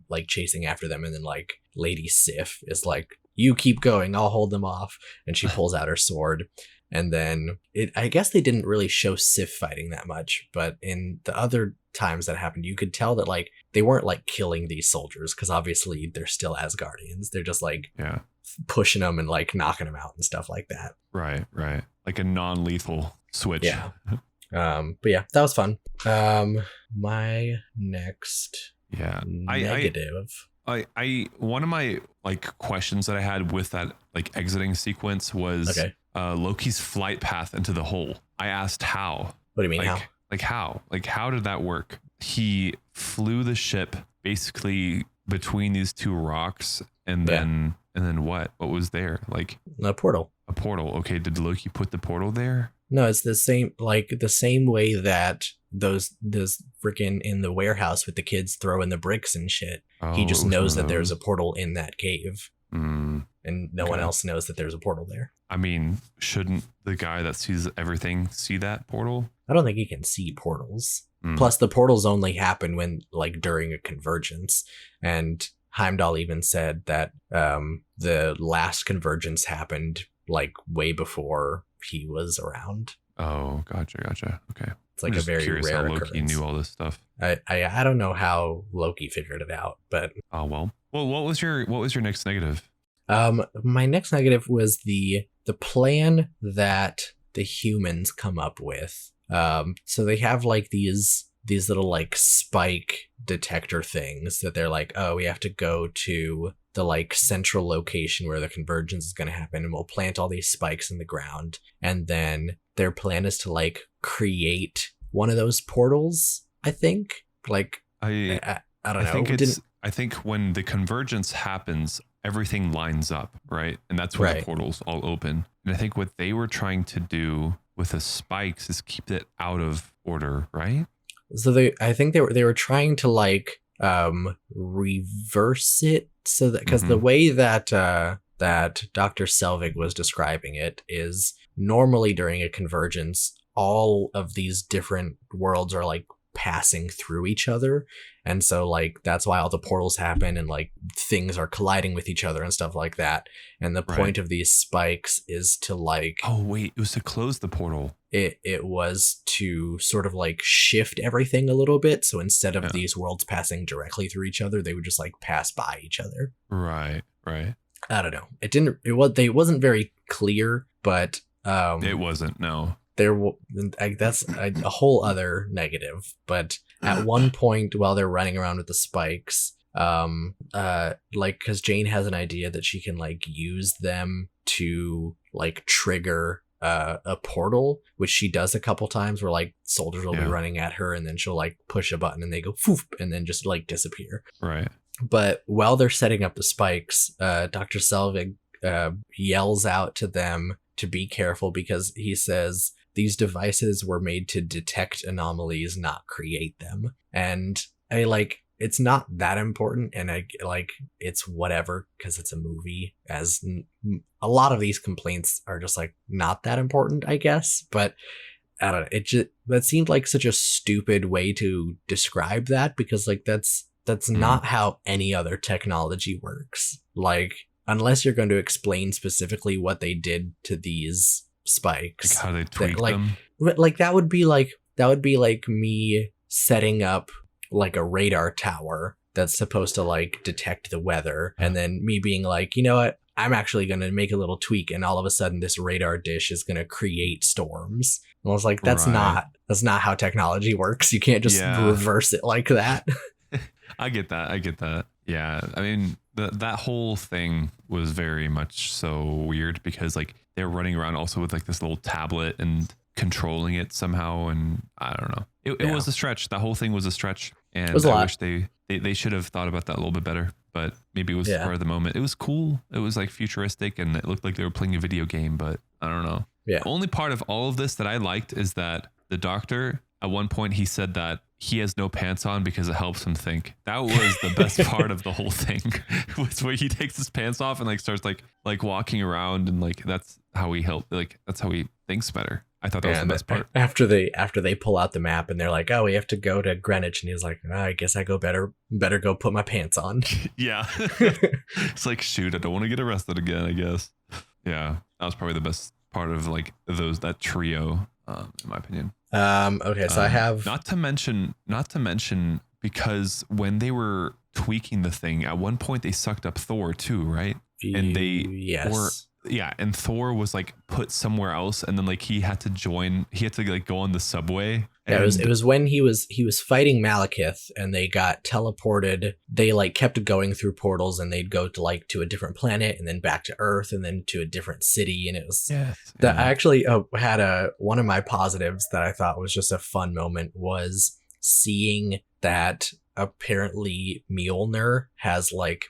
S2: like chasing after them, and then like Lady Sif is like, you keep going, I'll hold them off, and she pulls out her sword. And then I guess they didn't really show Sif fighting that much, but in the other times that happened, you could tell that like they weren't like killing these soldiers, because obviously they're still Asgardians. They're just like pushing them and like knocking them out and stuff like that.
S1: Right. Like a non-lethal switch.
S2: Yeah. But yeah, that was fun. My next negative.
S1: I one of my like questions that I had with that like exiting sequence was Loki's flight path into the hole. I asked how.
S2: What do you mean how?
S1: Like how? Like how did that work? He flew the ship basically between these 2 rocks, and then what? What was there? Like
S2: a portal.
S1: A portal. Okay, did Loki put the portal there?
S2: No, it's the same way that those freaking in the warehouse with the kids throwing the bricks and shit. Oh, he just knows that there's a portal in that cave. And no one else knows that there's a portal there.
S1: I mean, shouldn't the guy that sees everything see that portal?
S2: I don't think he can see portals. Plus, the portals only happen when, like, during a convergence. And Heimdall even said that the last convergence happened, like, way before he was around.
S1: Oh, gotcha. Okay.
S2: It's like a very rare
S1: how Loki
S2: occurrence.
S1: knew all this stuff.
S2: I don't know how Loki figured it out, but
S1: oh well. Well, what was your next negative?
S2: My next negative was the plan that the humans come up with. So they have like these little like spike detector things that they're like, oh, we have to go to the like central location where the convergence is going to happen, and we'll plant all these spikes in the ground. And then their plan is to like create one of those portals. I think like I don't know.
S1: I think when the convergence happens, everything lines up, right? And that's when the portals all open. And I think what they were trying to do with the spikes is keep it out of order, right?
S2: So I think they were trying to like reverse it, so that because the way that Dr. Selvig was describing it is normally during a convergence, all of these different worlds are like passing through each other, and so like that's why all the portals happen and like things are colliding with each other and stuff like that. And the point of these spikes is to like
S1: it was to close the portal.
S2: It was to sort of like shift everything a little bit, so instead of these worlds passing directly through each other, they would just like pass by each other.
S1: Right.
S2: I don't know. It wasn't very clear, but
S1: it wasn't. No.
S2: That's a whole other negative. But at one point while they're running around with the spikes, like because Jane has an idea that she can like use them to like trigger a portal, which she does a couple times, where like soldiers will be running at her, and then she'll like push a button and they go poof, and then just like disappear.
S1: Right.
S2: But while they're setting up the spikes, Dr. Selvig yells out to them to be careful, because he says these devices were made to detect anomalies, not create them. And it's not that important, and it's whatever, because it's a movie, as a lot of these complaints are just like not that important, I guess. But I don't know, that seemed like such a stupid way to describe that, because like that's not how any other technology works. Like, unless you're going to explain specifically what they did to these spikes,
S1: like how they tweaked them.
S2: Like that would be like me setting up like a radar tower that's supposed to like detect the weather, and then me being like, you know what, I'm actually going to make a little tweak, and all of a sudden this radar dish is going to create storms. And I was like, that's not how technology works. You can't just reverse it like that.
S1: I get that. Yeah. I mean, that whole thing was very much so weird, because like they're running around also with like this little tablet and controlling it somehow. And I don't know. It was a stretch. That whole thing was a stretch. And I wish they should have thought about that a little bit better, but maybe it was for the moment. It was cool. It was like futuristic, and it looked like they were playing a video game, but I don't know.
S2: Yeah.
S1: The only part of all of this that I liked is that the doctor, at one point, he said that he has no pants on because it helps him think. That was the best part of the whole thing. Was where he takes his pants off and like starts like walking around, and like that's how he that's how he thinks better. I thought that was the best part.
S2: After they pull out the map and they're like, oh, we have to go to Greenwich, and he's like, oh, I guess I better go put my pants on.
S1: Yeah. It's like, shoot, I don't want to get arrested again, I guess. Yeah. That was probably the best part of like that trio, in my opinion.
S2: Okay, so I have
S1: not to mention because when they were tweaking the thing, at one point they sucked up Thor too, right? And and Thor was like put somewhere else, and then like he had to like go on the subway.
S2: Yeah, it was when he was fighting Malekith, and they got teleported. They like kept going through portals, and they'd go to a different planet, and then back to Earth, and then to a different city. And it was I actually had one of my positives that I thought was just a fun moment was seeing that apparently Mjolnir has like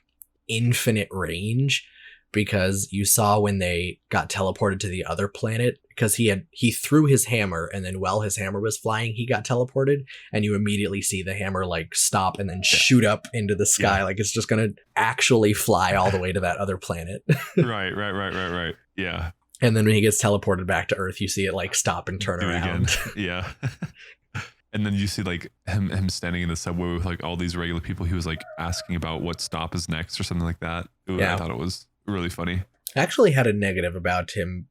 S2: infinite range. Because you saw when they got teleported to the other planet, because he threw his hammer, and then while his hammer was flying, he got teleported, and you immediately see the hammer like stop and then shoot up into the sky, like it's just gonna actually fly all the way to that other planet.
S1: Right. Yeah.
S2: And then when he gets teleported back to Earth, you see it like stop and turn around.
S1: Yeah. And then you see like him standing in the subway with like all these regular people. He was like asking about what stop is next or something like that. Ooh, I thought it was really funny. I
S2: actually had a negative about him.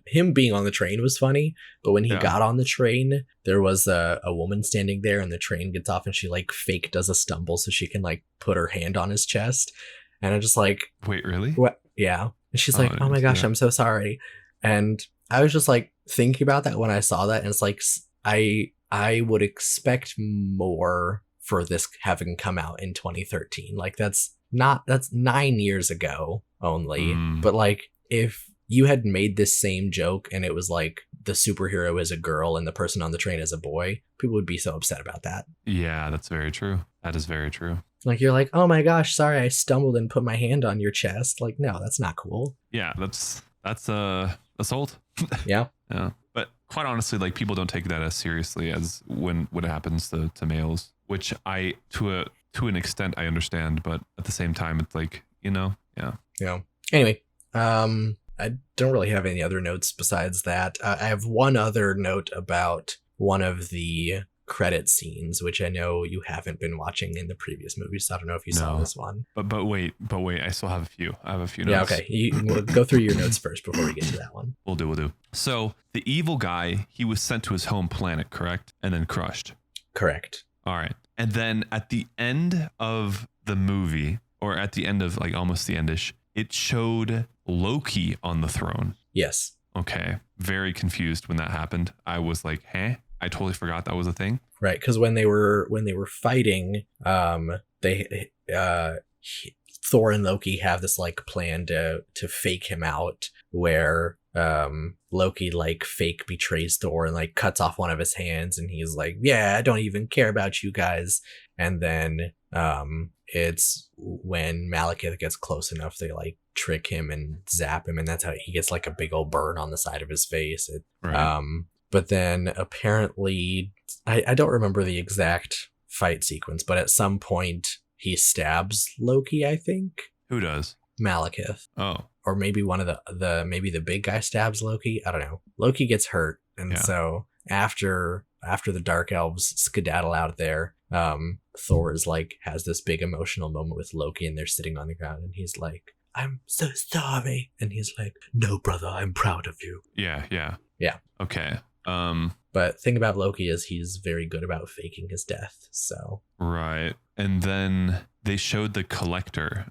S2: Him being on the train was funny, but when he got on the train, there was a woman standing there, and the train gets off, and she like fake does a stumble so she can like put her hand on his chest, and I'm just like,
S1: wait, really?
S2: What? Yeah. And she's like, oh my gosh, I'm so sorry. And I was just like thinking about that when I saw that, and it's like I would expect more for this having come out in 2013. Like that's 9 years ago only. But like if you had made this same joke and it was like the superhero is a girl and the person on the train is a boy, people would be so upset about that. Yeah,
S1: that's very true. That is very true.
S2: Like you're like, oh my gosh, sorry, I stumbled and put my hand on your chest. Like, no, that's not cool.
S1: Yeah, that's assault.
S2: Yeah.
S1: Yeah. But quite honestly, like people don't take that as seriously as when it happens to males, which I to an extent I understand, but at the same time it's like, yeah.
S2: Anyway, I don't really have any other notes besides that. I have one other note about one of the credit scenes, which I know you haven't been watching in the previous movies, so I don't know if you saw this one. But
S1: wait, I still have a few. I have a few notes.
S2: Yeah, okay. We'll go through your notes first before we get to that one.
S1: We'll do. So the evil guy, he was sent to his home planet, correct? And then crushed.
S2: Correct.
S1: All right. And then at the end of the movie, or at the end of like almost the endish, it showed Loki on the throne.
S2: Yes.
S1: Okay. Very confused when that happened. I was like, I totally forgot that was a thing.
S2: Right, because when they were fighting, Thor and Loki have this like plan to fake him out, where Loki like fake betrays Thor and like cuts off one of his hands, and he's like, yeah, I don't even care about you guys. And then it's when Malekith gets close enough, they like trick him and zap him, and that's how he gets like a big old burn on the side of his face.
S1: Right.
S2: But then apparently, I don't remember the exact fight sequence, but at some point he stabs Loki, I think.
S1: Who does?
S2: Malekith.
S1: Oh.
S2: Or maybe one of maybe the big guy stabs Loki. I don't know. Loki gets hurt. And so after the Dark Elves skedaddle out there, Thor is like, has this big emotional moment with Loki, and they're sitting on the ground, and he's like, I'm so sorry. And he's like, no, brother, I'm proud of you.
S1: Yeah. Okay.
S2: But thing about Loki is he's very good about faking his death. So
S1: right. And then they showed a collector.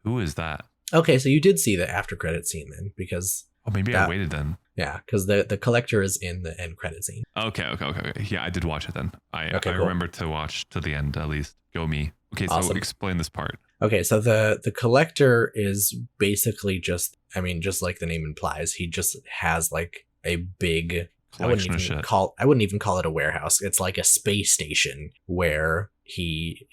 S1: Who is that?
S2: Okay, so you did see the after credit scene then, because
S1: maybe I waited then.
S2: Yeah, because the collector is in the end credit scene.
S1: Okay. Yeah, I did watch it then. I remember to watch to the end at least. Go me. Okay, so awesome. Explain this part.
S2: Okay, so the collector is basically just like the name implies, he just has like a big
S1: collection of shit.
S2: I wouldn't even call it a warehouse. It's like a space station where he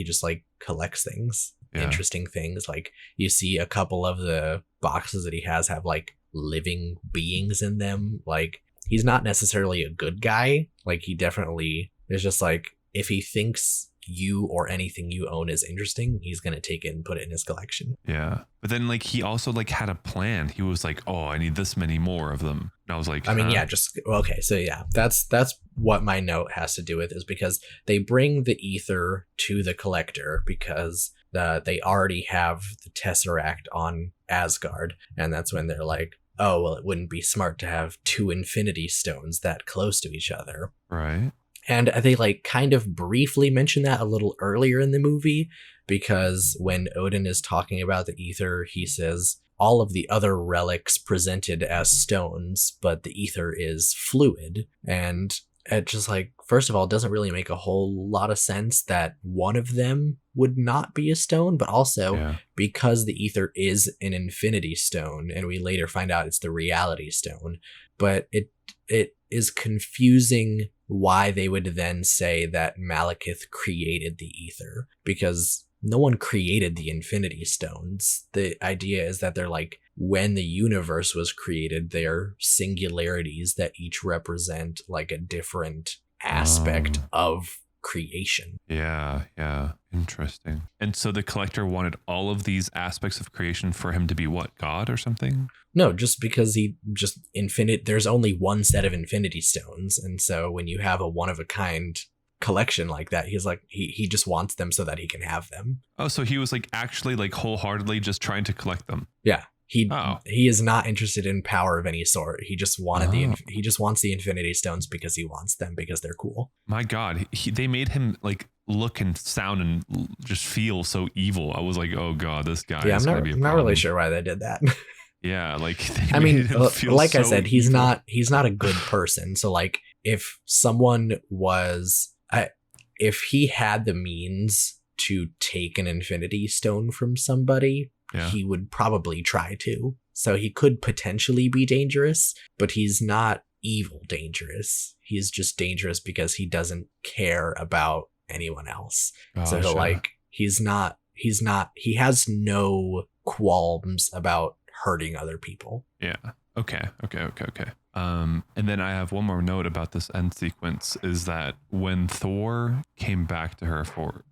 S2: just like collects things. Yeah. Interesting things. Like you see a couple of the boxes that he has have like living beings in them. Like, he's not necessarily a good guy. Like, he definitely is just like, if he thinks you or anything you own is interesting, he's gonna take it and put it in his collection.
S1: Yeah, but then like he also like had a plan. He was like, oh, I need this many more of them, and I was like,
S2: I mean, yeah, just okay. So yeah, that's what my note has to do with, is because they bring the ether to the collector because they already have the Tesseract on Asgard, and that's when they're like, oh, well, it wouldn't be smart to have two Infinity Stones that close to each other,
S1: right?
S2: And they like kind of briefly mention that a little earlier in the movie, because when Odin is talking about the ether, he says all of the other relics presented as stones, but the ether is fluid. And it just like, first of all, it doesn't really make a whole lot of sense that one of them would not be a stone, but also because the ether is an Infinity Stone, and we later find out it's the Reality Stone, but it is confusing why they would then say that Malekith created the ether, because no one created the Infinity Stones. The idea is that they're like, when the universe was created, they're singularities that each represent like a different aspect of creation.
S1: Yeah. Interesting. And so the collector wanted all of these aspects of creation for him to be what, God or something?
S2: No, just because there's only one set of Infinity Stones. And so when you have a one of a kind collection like that, he's like, he just wants them so that he can have them.
S1: Oh, so he was like actually like wholeheartedly just trying to collect them.
S2: Yeah. He is not interested in power of any sort. He just wanted he just wants the Infinity Stones because he wants them, because they're cool.
S1: My God, they made him like look and sound and just feel so evil. I was like, oh God, this guy.
S2: Yeah, I'm not really sure why they did that.
S1: Yeah, like
S2: I mean, like so I said, he's not a good person. So like, if someone was, if he had the means to take an Infinity Stone from somebody, he would probably try to. So he could potentially be dangerous, but he's not evil dangerous. He's just dangerous because he doesn't care about anyone else. So he'll like, he has no qualms about hurting other people.
S1: Yeah. Okay. And then I have one more note about this end sequence, is that when Thor came back to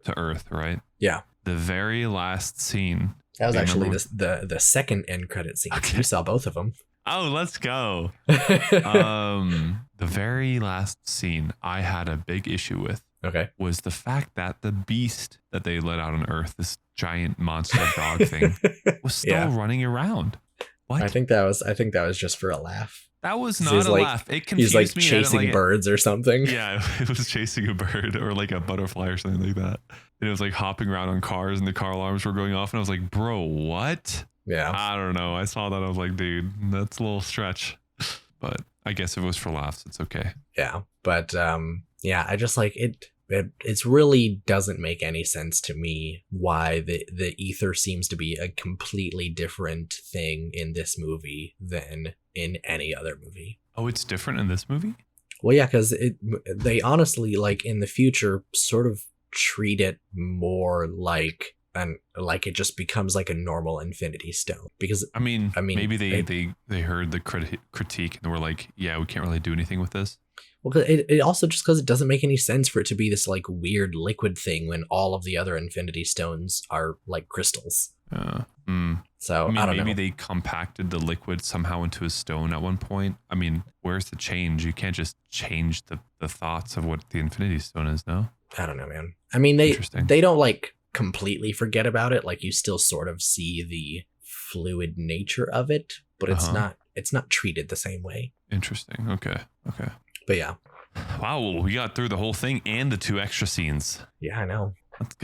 S1: to Earth, right?
S2: Yeah.
S1: The very last scene.
S2: That was actually the second end credit scene. Okay. You saw both of them.
S1: Oh, let's go. The very last scene I had a big issue with.
S2: Okay.
S1: Was the fact that the beast that they let out on Earth, this giant monster dog thing, was still running around. What?
S2: I think that was just for a laugh.
S1: That was not a laugh. It confused
S2: me. He's like
S1: me.
S2: Chasing birds or something.
S1: Yeah, it was chasing a bird or like a butterfly or something like that. And it was like hopping around on cars and the car alarms were going off. And I was like, bro, what?
S2: Yeah.
S1: I don't know. I saw that. I was like, dude, that's a little stretch. But I guess if it was for laughs, it's okay.
S2: Yeah. But I just like it. It really doesn't make any sense to me why the ether seems to be a completely different thing in this movie than in any other movie.
S1: Oh, it's different in this movie?
S2: Well, yeah, because they honestly, like, in the future, sort of treat it more like it just becomes like a normal Infinity Stone. Because
S1: I mean maybe they heard the critique and were like, yeah, we can't really do anything with this.
S2: Well, it also just because it doesn't make any sense for it to be this like weird liquid thing when all of the other Infinity Stones are like crystals. So I don't know.
S1: Maybe they compacted the liquid somehow into a stone at one point. I mean, where's the change? You can't just change the thoughts of what the Infinity Stone is, no?
S2: I don't know, man. I mean, they don't like completely forget about it. Like, you still sort of see the fluid nature of it, but it's not treated the same way.
S1: Interesting. Okay.
S2: But yeah.
S1: Wow, we got through the whole thing and the 2 extra scenes.
S2: Yeah, I know.
S1: That's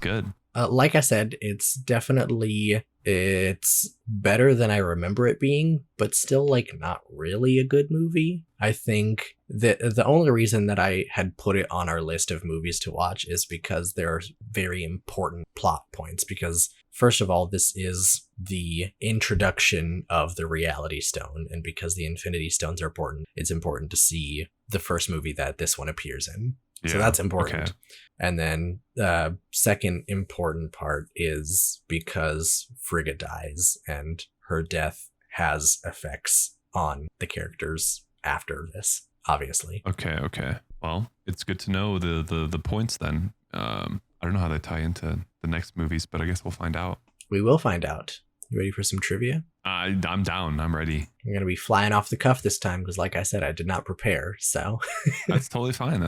S1: good.
S2: Like I said, it's better than I remember it being, but still like not really a good movie. I think that the only reason that I had put it on our list of movies to watch is because there are very important plot points. Because first of all, this is the introduction of the Reality Stone, and because the Infinity Stones are important, it's important to see the first movie that this one appears in. Yeah, so that's important. Okay. And then the second important part is because Frigga dies, and her death has effects on the characters after this, obviously.
S1: Okay. Well, it's good to know the points then. I don't know how they tie into the next movies, but I guess we'll find out.
S2: We will find out. You ready for some trivia?
S1: I'm down. I'm ready.
S2: I'm going to be flying off the cuff this time because, like I said, I did not prepare. So
S1: That's totally fine.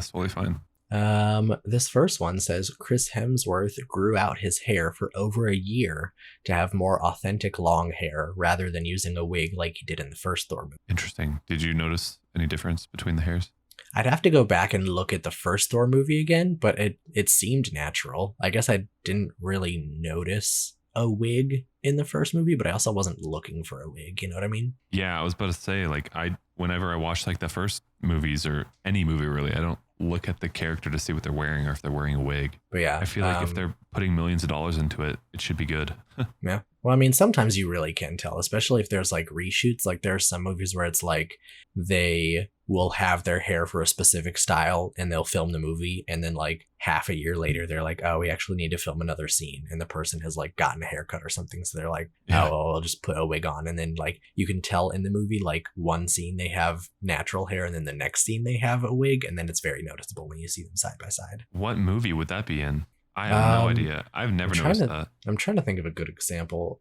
S2: This first one says Chris Hemsworth grew out his hair for over a year to have more authentic long hair rather than using a wig like he did in the first Thor movie.
S1: Interesting. Did you notice any difference between the hairs?
S2: I'd have to go back and look at the first Thor movie again, but it seemed natural. I guess I didn't really notice a wig in the first movie, but I also wasn't looking for a wig. You know what I mean?
S1: Yeah, I was about to say, like, whenever I watch like the first movies or any movie really, I don't look at the character to see what they're wearing or if they're wearing a wig.
S2: But yeah,
S1: I feel like if they're putting millions of dollars into it, it should be good.
S2: Yeah. Well, I mean, sometimes you really can tell, especially if there's like reshoots. Like there are some movies where it's like they will have their hair for a specific style and they'll film the movie. And then like half a year later, they're like, oh, we actually need to film another scene. And the person has like gotten a haircut or something. So they're like, oh, well, I'll just put a wig on. And then like you can tell in the movie, like one scene they have natural hair and then the next scene they have a wig. And then it's very noticeable when you see them side by side.
S1: What movie would that be in? I have no idea. I've never noticed that.
S2: I'm trying to think of a good example.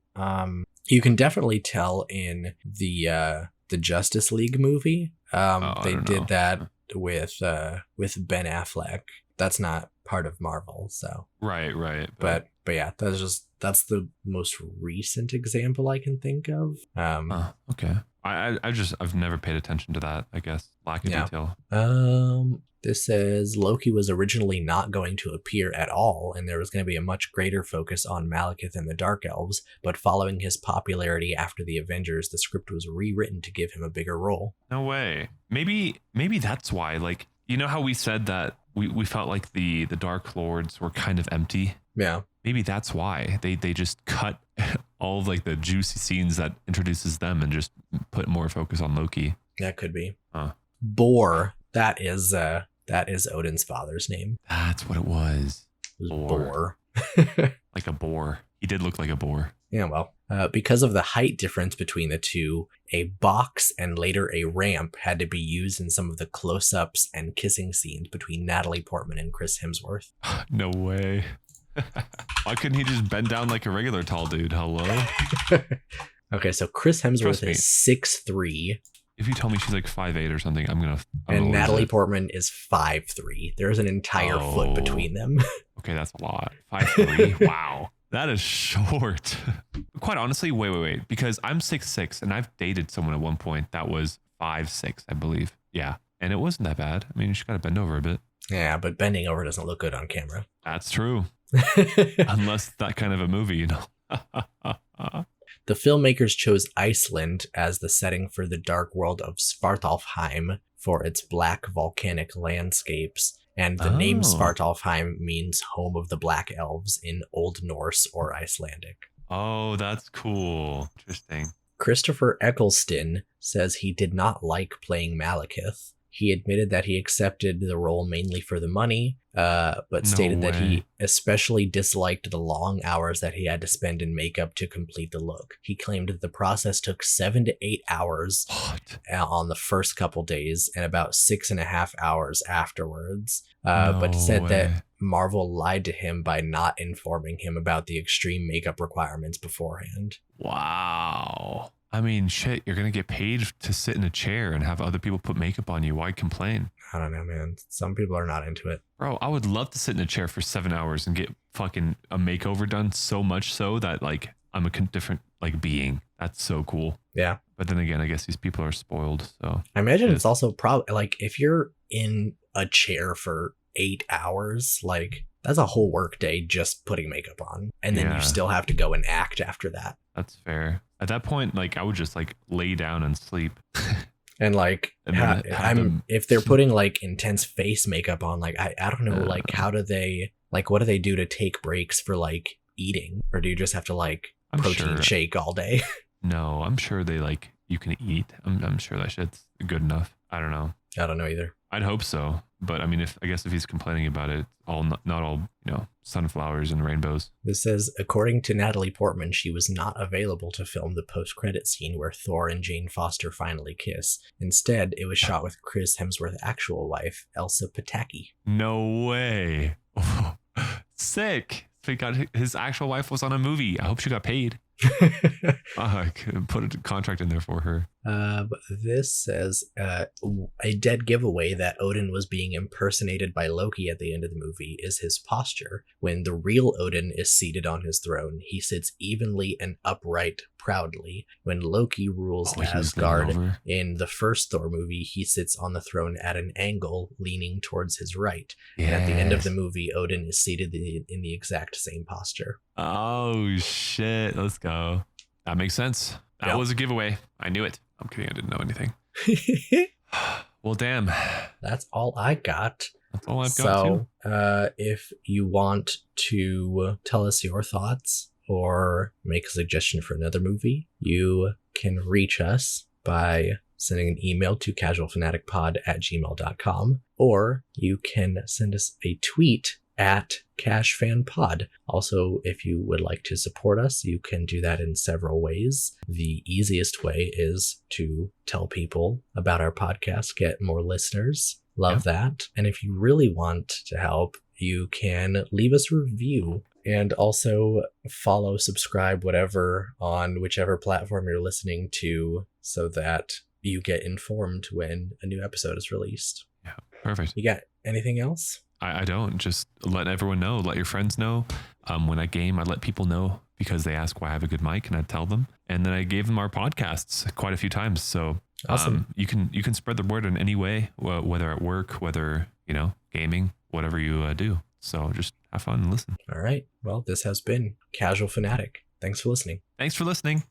S2: You can definitely tell in the Justice League movie. They did that with Ben Affleck. That's not part of Marvel, so
S1: right.
S2: But yeah, that's the most recent example I can think of.
S1: Okay. I've never paid attention to that. I guess lack of detail.
S2: This says Loki was originally not going to appear at all, and there was going to be a much greater focus on Malekith and the Dark Elves, but following his popularity after the Avengers, the script was rewritten to give him a bigger role.
S1: No way. Maybe that's why, like, you know how we said that we felt like the Dark Lords were kind of empty?
S2: Yeah.
S1: Maybe that's why they just cut all of like the juicy scenes that introduces them and just put more focus on Loki.
S2: That could be. Bor. That is Odin's father's name.
S1: That's what it was.
S2: Bor.
S1: Like a boar. He did look like a boar.
S2: Yeah, well, because of the height difference between the two, a box and later a ramp had to be used in some of the close-ups and kissing scenes between Natalie Portman and Chris Hemsworth.
S1: No way. Why couldn't he just bend down like a regular tall dude? Hello?
S2: Okay, so Chris Hemsworth is 6'3".
S1: If you tell me she's like 5'8" or something,
S2: and Natalie Portman is 5'3". There's an entire foot between them.
S1: Okay, that's a lot. 5'3". Wow. That is short. Quite honestly, wait. Because I'm 6'6", and I've dated someone at one point that was 5'6", I believe. Yeah. And it wasn't that bad. I mean, you just got to bend over a bit.
S2: Yeah, but bending over doesn't look good on camera.
S1: That's true. Unless that kind of a movie, you know.
S2: The filmmakers chose Iceland as the setting for the dark world of Svartalfheim for its black volcanic landscapes, and the name Svartalfheim means home of the Black Elves in Old Norse or Icelandic.
S1: Oh, that's cool. Interesting.
S2: Christopher Eccleston says he did not like playing Malekith. He admitted that he accepted the role mainly for the money, but stated that he especially disliked the long hours that he had to spend in makeup to complete the look. He claimed that the process took 7 to 8 hours on the first couple days and about 6.5 hours afterwards, but said that Marvel lied to him by not informing him about the extreme makeup requirements beforehand.
S1: Wow. I mean, shit, you're going to get paid to sit in a chair and have other people put makeup on you. Why complain?
S2: I don't know, man. Some people are not into it.
S1: Bro, I would love to sit in a chair for 7 hours and get fucking a makeover done so much so that, like, I'm a different, like, being. That's so cool.
S2: Yeah.
S1: But then again, I guess these people are spoiled, so.
S2: I imagine it's also probably, like, if you're in a chair for 8 hours, like, that's a whole work day just putting makeup on. And then you still have to go and act after that.
S1: That's fair. At that point, like, I would just like lay down and sleep.
S2: And like, if they're putting like intense face makeup on, like, I don't know, like, how do they, like, what do they do to take breaks for like eating? Or do you just have to like protein shake all day?
S1: No, I'm sure they like, you can eat. I'm sure that shit's good enough. I don't know.
S2: I don't know either.
S1: I'd hope so. But I mean, I guess if he's complaining about it, not all, sunflowers and rainbows.
S2: This says, according to Natalie Portman, she was not available to film the post-credit scene where Thor and Jane Foster finally kiss. Instead, it was shot with Chris Hemsworth's actual wife, Elsa Pataki.
S1: No way. Sick. His actual wife was on a movie. I hope she got paid. I could put a contract in there for her.
S2: But this says a dead giveaway that Odin was being impersonated by Loki at the end of the movie is his posture. When the real Odin is seated on his throne, he sits evenly and upright proudly. When Loki rules Asgard in the first Thor movie, he sits on the throne at an angle, leaning towards his right. Yes. And at the end of the movie, Odin is seated in the exact same posture.
S1: Oh, shit. Let's go. That makes sense. That was a giveaway. I knew it. I'm kidding. I didn't know anything. Well, damn.
S2: That's all I got.
S1: That's all I've got, too.
S2: So, if you want to tell us your thoughts or make a suggestion for another movie, you can reach us by sending an email to casualfanaticpod@gmail.com, or you can send us a tweet at CashFanPod. Also, if you would like to support us, you can do that in several ways. The easiest way is to tell people about our podcast, get more listeners. Love that. And if you really want to help, you can leave us a review and also follow, subscribe, whatever, on whichever platform you're listening to so that you get informed when a new episode is released.
S1: Yeah, perfect.
S2: You got anything else?
S1: I don't. Just let everyone know. Let your friends know. When I game, I let people know because they ask why I have a good mic, and I tell them. And then I gave them our podcasts quite a few times. So awesome. You can spread the word in any way, whether at work, whether, gaming, whatever you do. So just have fun and listen.
S2: All right. Well, this has been Casual Fanatic. Thanks for listening.
S1: Thanks for listening.